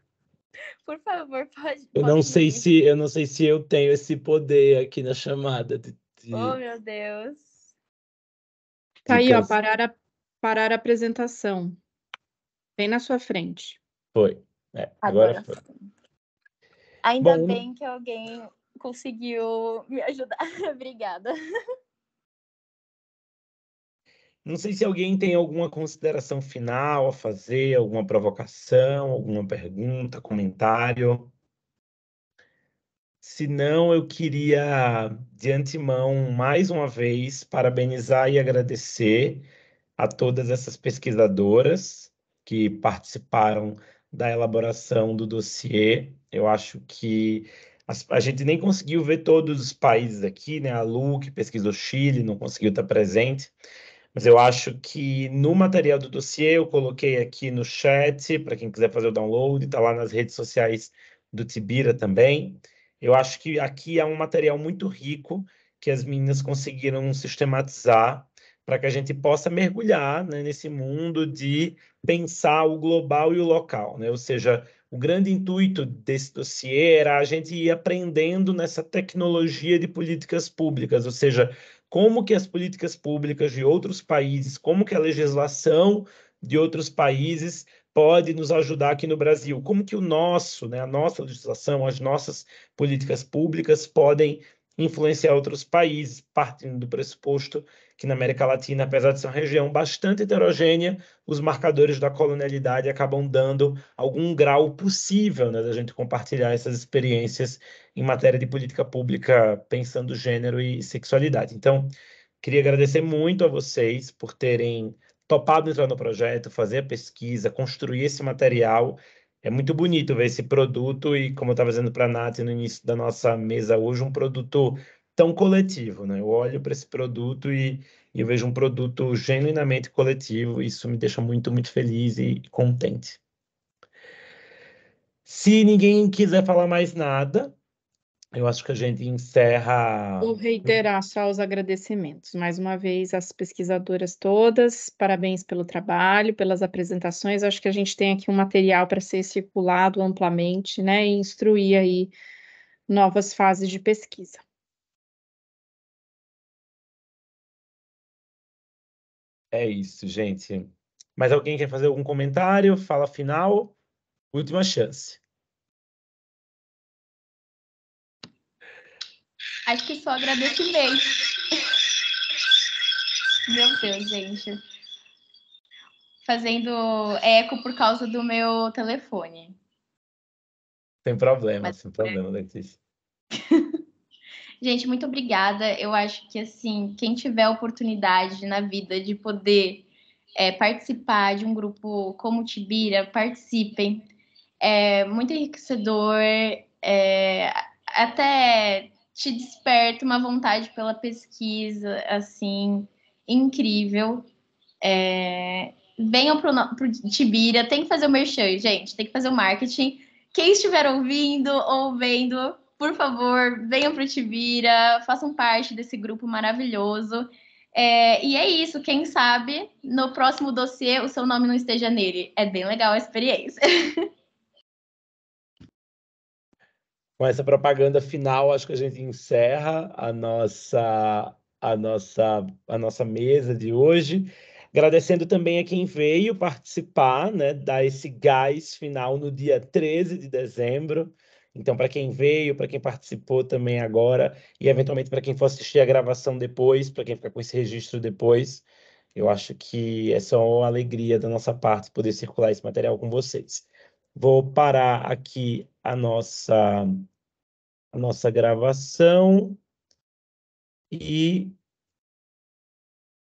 Por favor, Eu não sei se eu tenho esse poder aqui na chamada Oh, meu Deus. Tá aí, ó, parar a apresentação. Bem na sua frente. Foi. Agora foi. Ainda bem que alguém conseguiu me ajudar. Obrigada. Não sei se alguém tem alguma consideração final a fazer, alguma provocação, alguma pergunta, comentário. Se não, eu queria, de antemão, mais uma vez, parabenizar e agradecer a todas essas pesquisadoras que participaram da elaboração do dossiê. Eu acho que a gente nem conseguiu ver todos os países aqui, né? A Lu, que pesquisou Chile, não conseguiu estar presente, Mas eu acho que no material do dossiê eu coloquei aqui no chat, para quem quiser fazer o download, está lá nas redes sociais do Tibira também. Eu acho que aqui há um material muito rico que as meninas conseguiram sistematizar para que a gente possa mergulhar, né, nesse mundo de pensar o global e o local, né? Ou seja, o grande intuito desse dossiê era a gente ir aprendendo nessa tecnologia de políticas públicas, ou seja, como que as políticas públicas de outros países, como que a legislação de outros países pode nos ajudar aqui no Brasil, como que o nosso, né, a nossa legislação, as nossas políticas públicas podem influenciar outros países, partindo do pressuposto que na América Latina, apesar de ser uma região bastante heterogênea, os marcadores da colonialidade acabam dando algum grau possível, né, da gente compartilhar essas experiências em matéria de política pública, pensando gênero e sexualidade. Então, queria agradecer muito a vocês por terem topado entrar no projeto, fazer a pesquisa, construir esse material. É muito bonito ver esse produto e, como eu estava dizendo para a Nath no início da nossa mesa hoje, um produto tão coletivo, né? Eu olho para esse produto e eu vejo um produto genuinamente coletivo, e isso me deixa muito, muito feliz e contente. Se ninguém quiser falar mais nada, eu acho que a gente encerra. Vou reiterar só os agradecimentos. Mais uma vez, às pesquisadoras todas, parabéns pelo trabalho, pelas apresentações. Acho que a gente tem aqui um material para ser circulado amplamente, né, e instruir aí novas fases de pesquisa. É isso, gente. Mas alguém quer fazer algum comentário? Fala final. Última chance. Acho que só agradecimento. Meu Deus, gente. Fazendo eco por causa do meu telefone. Sem problema, sem problema, Letícia. Gente, muito obrigada. Eu acho que, assim, quem tiver oportunidade na vida de poder participar de um grupo como o Tibira, participem. É muito enriquecedor, até te desperta uma vontade pela pesquisa, assim, incrível. Venham pro Tibira, tem que fazer o merchan, gente, tem que fazer o marketing. Quem estiver ouvindo ou vendo, por favor, venham pro Tibira, façam parte desse grupo maravilhoso. E é isso, quem sabe no próximo dossiê o seu nome não esteja nele. É bem legal a experiência. Com essa propaganda final, acho que a gente encerra a nossa mesa de hoje. Agradecendo também a quem veio participar, né, dar esse gás final no dia 13 de dezembro. Então, para quem veio, para quem participou também agora, e eventualmente para quem for assistir a gravação depois, para quem ficar com esse registro depois, eu acho que é só uma alegria da nossa parte poder circular esse material com vocês. Vou parar aqui a nossa gravação e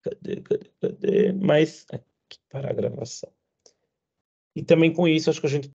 cadê? Mas aqui para a gravação. E também com isso, acho que a gente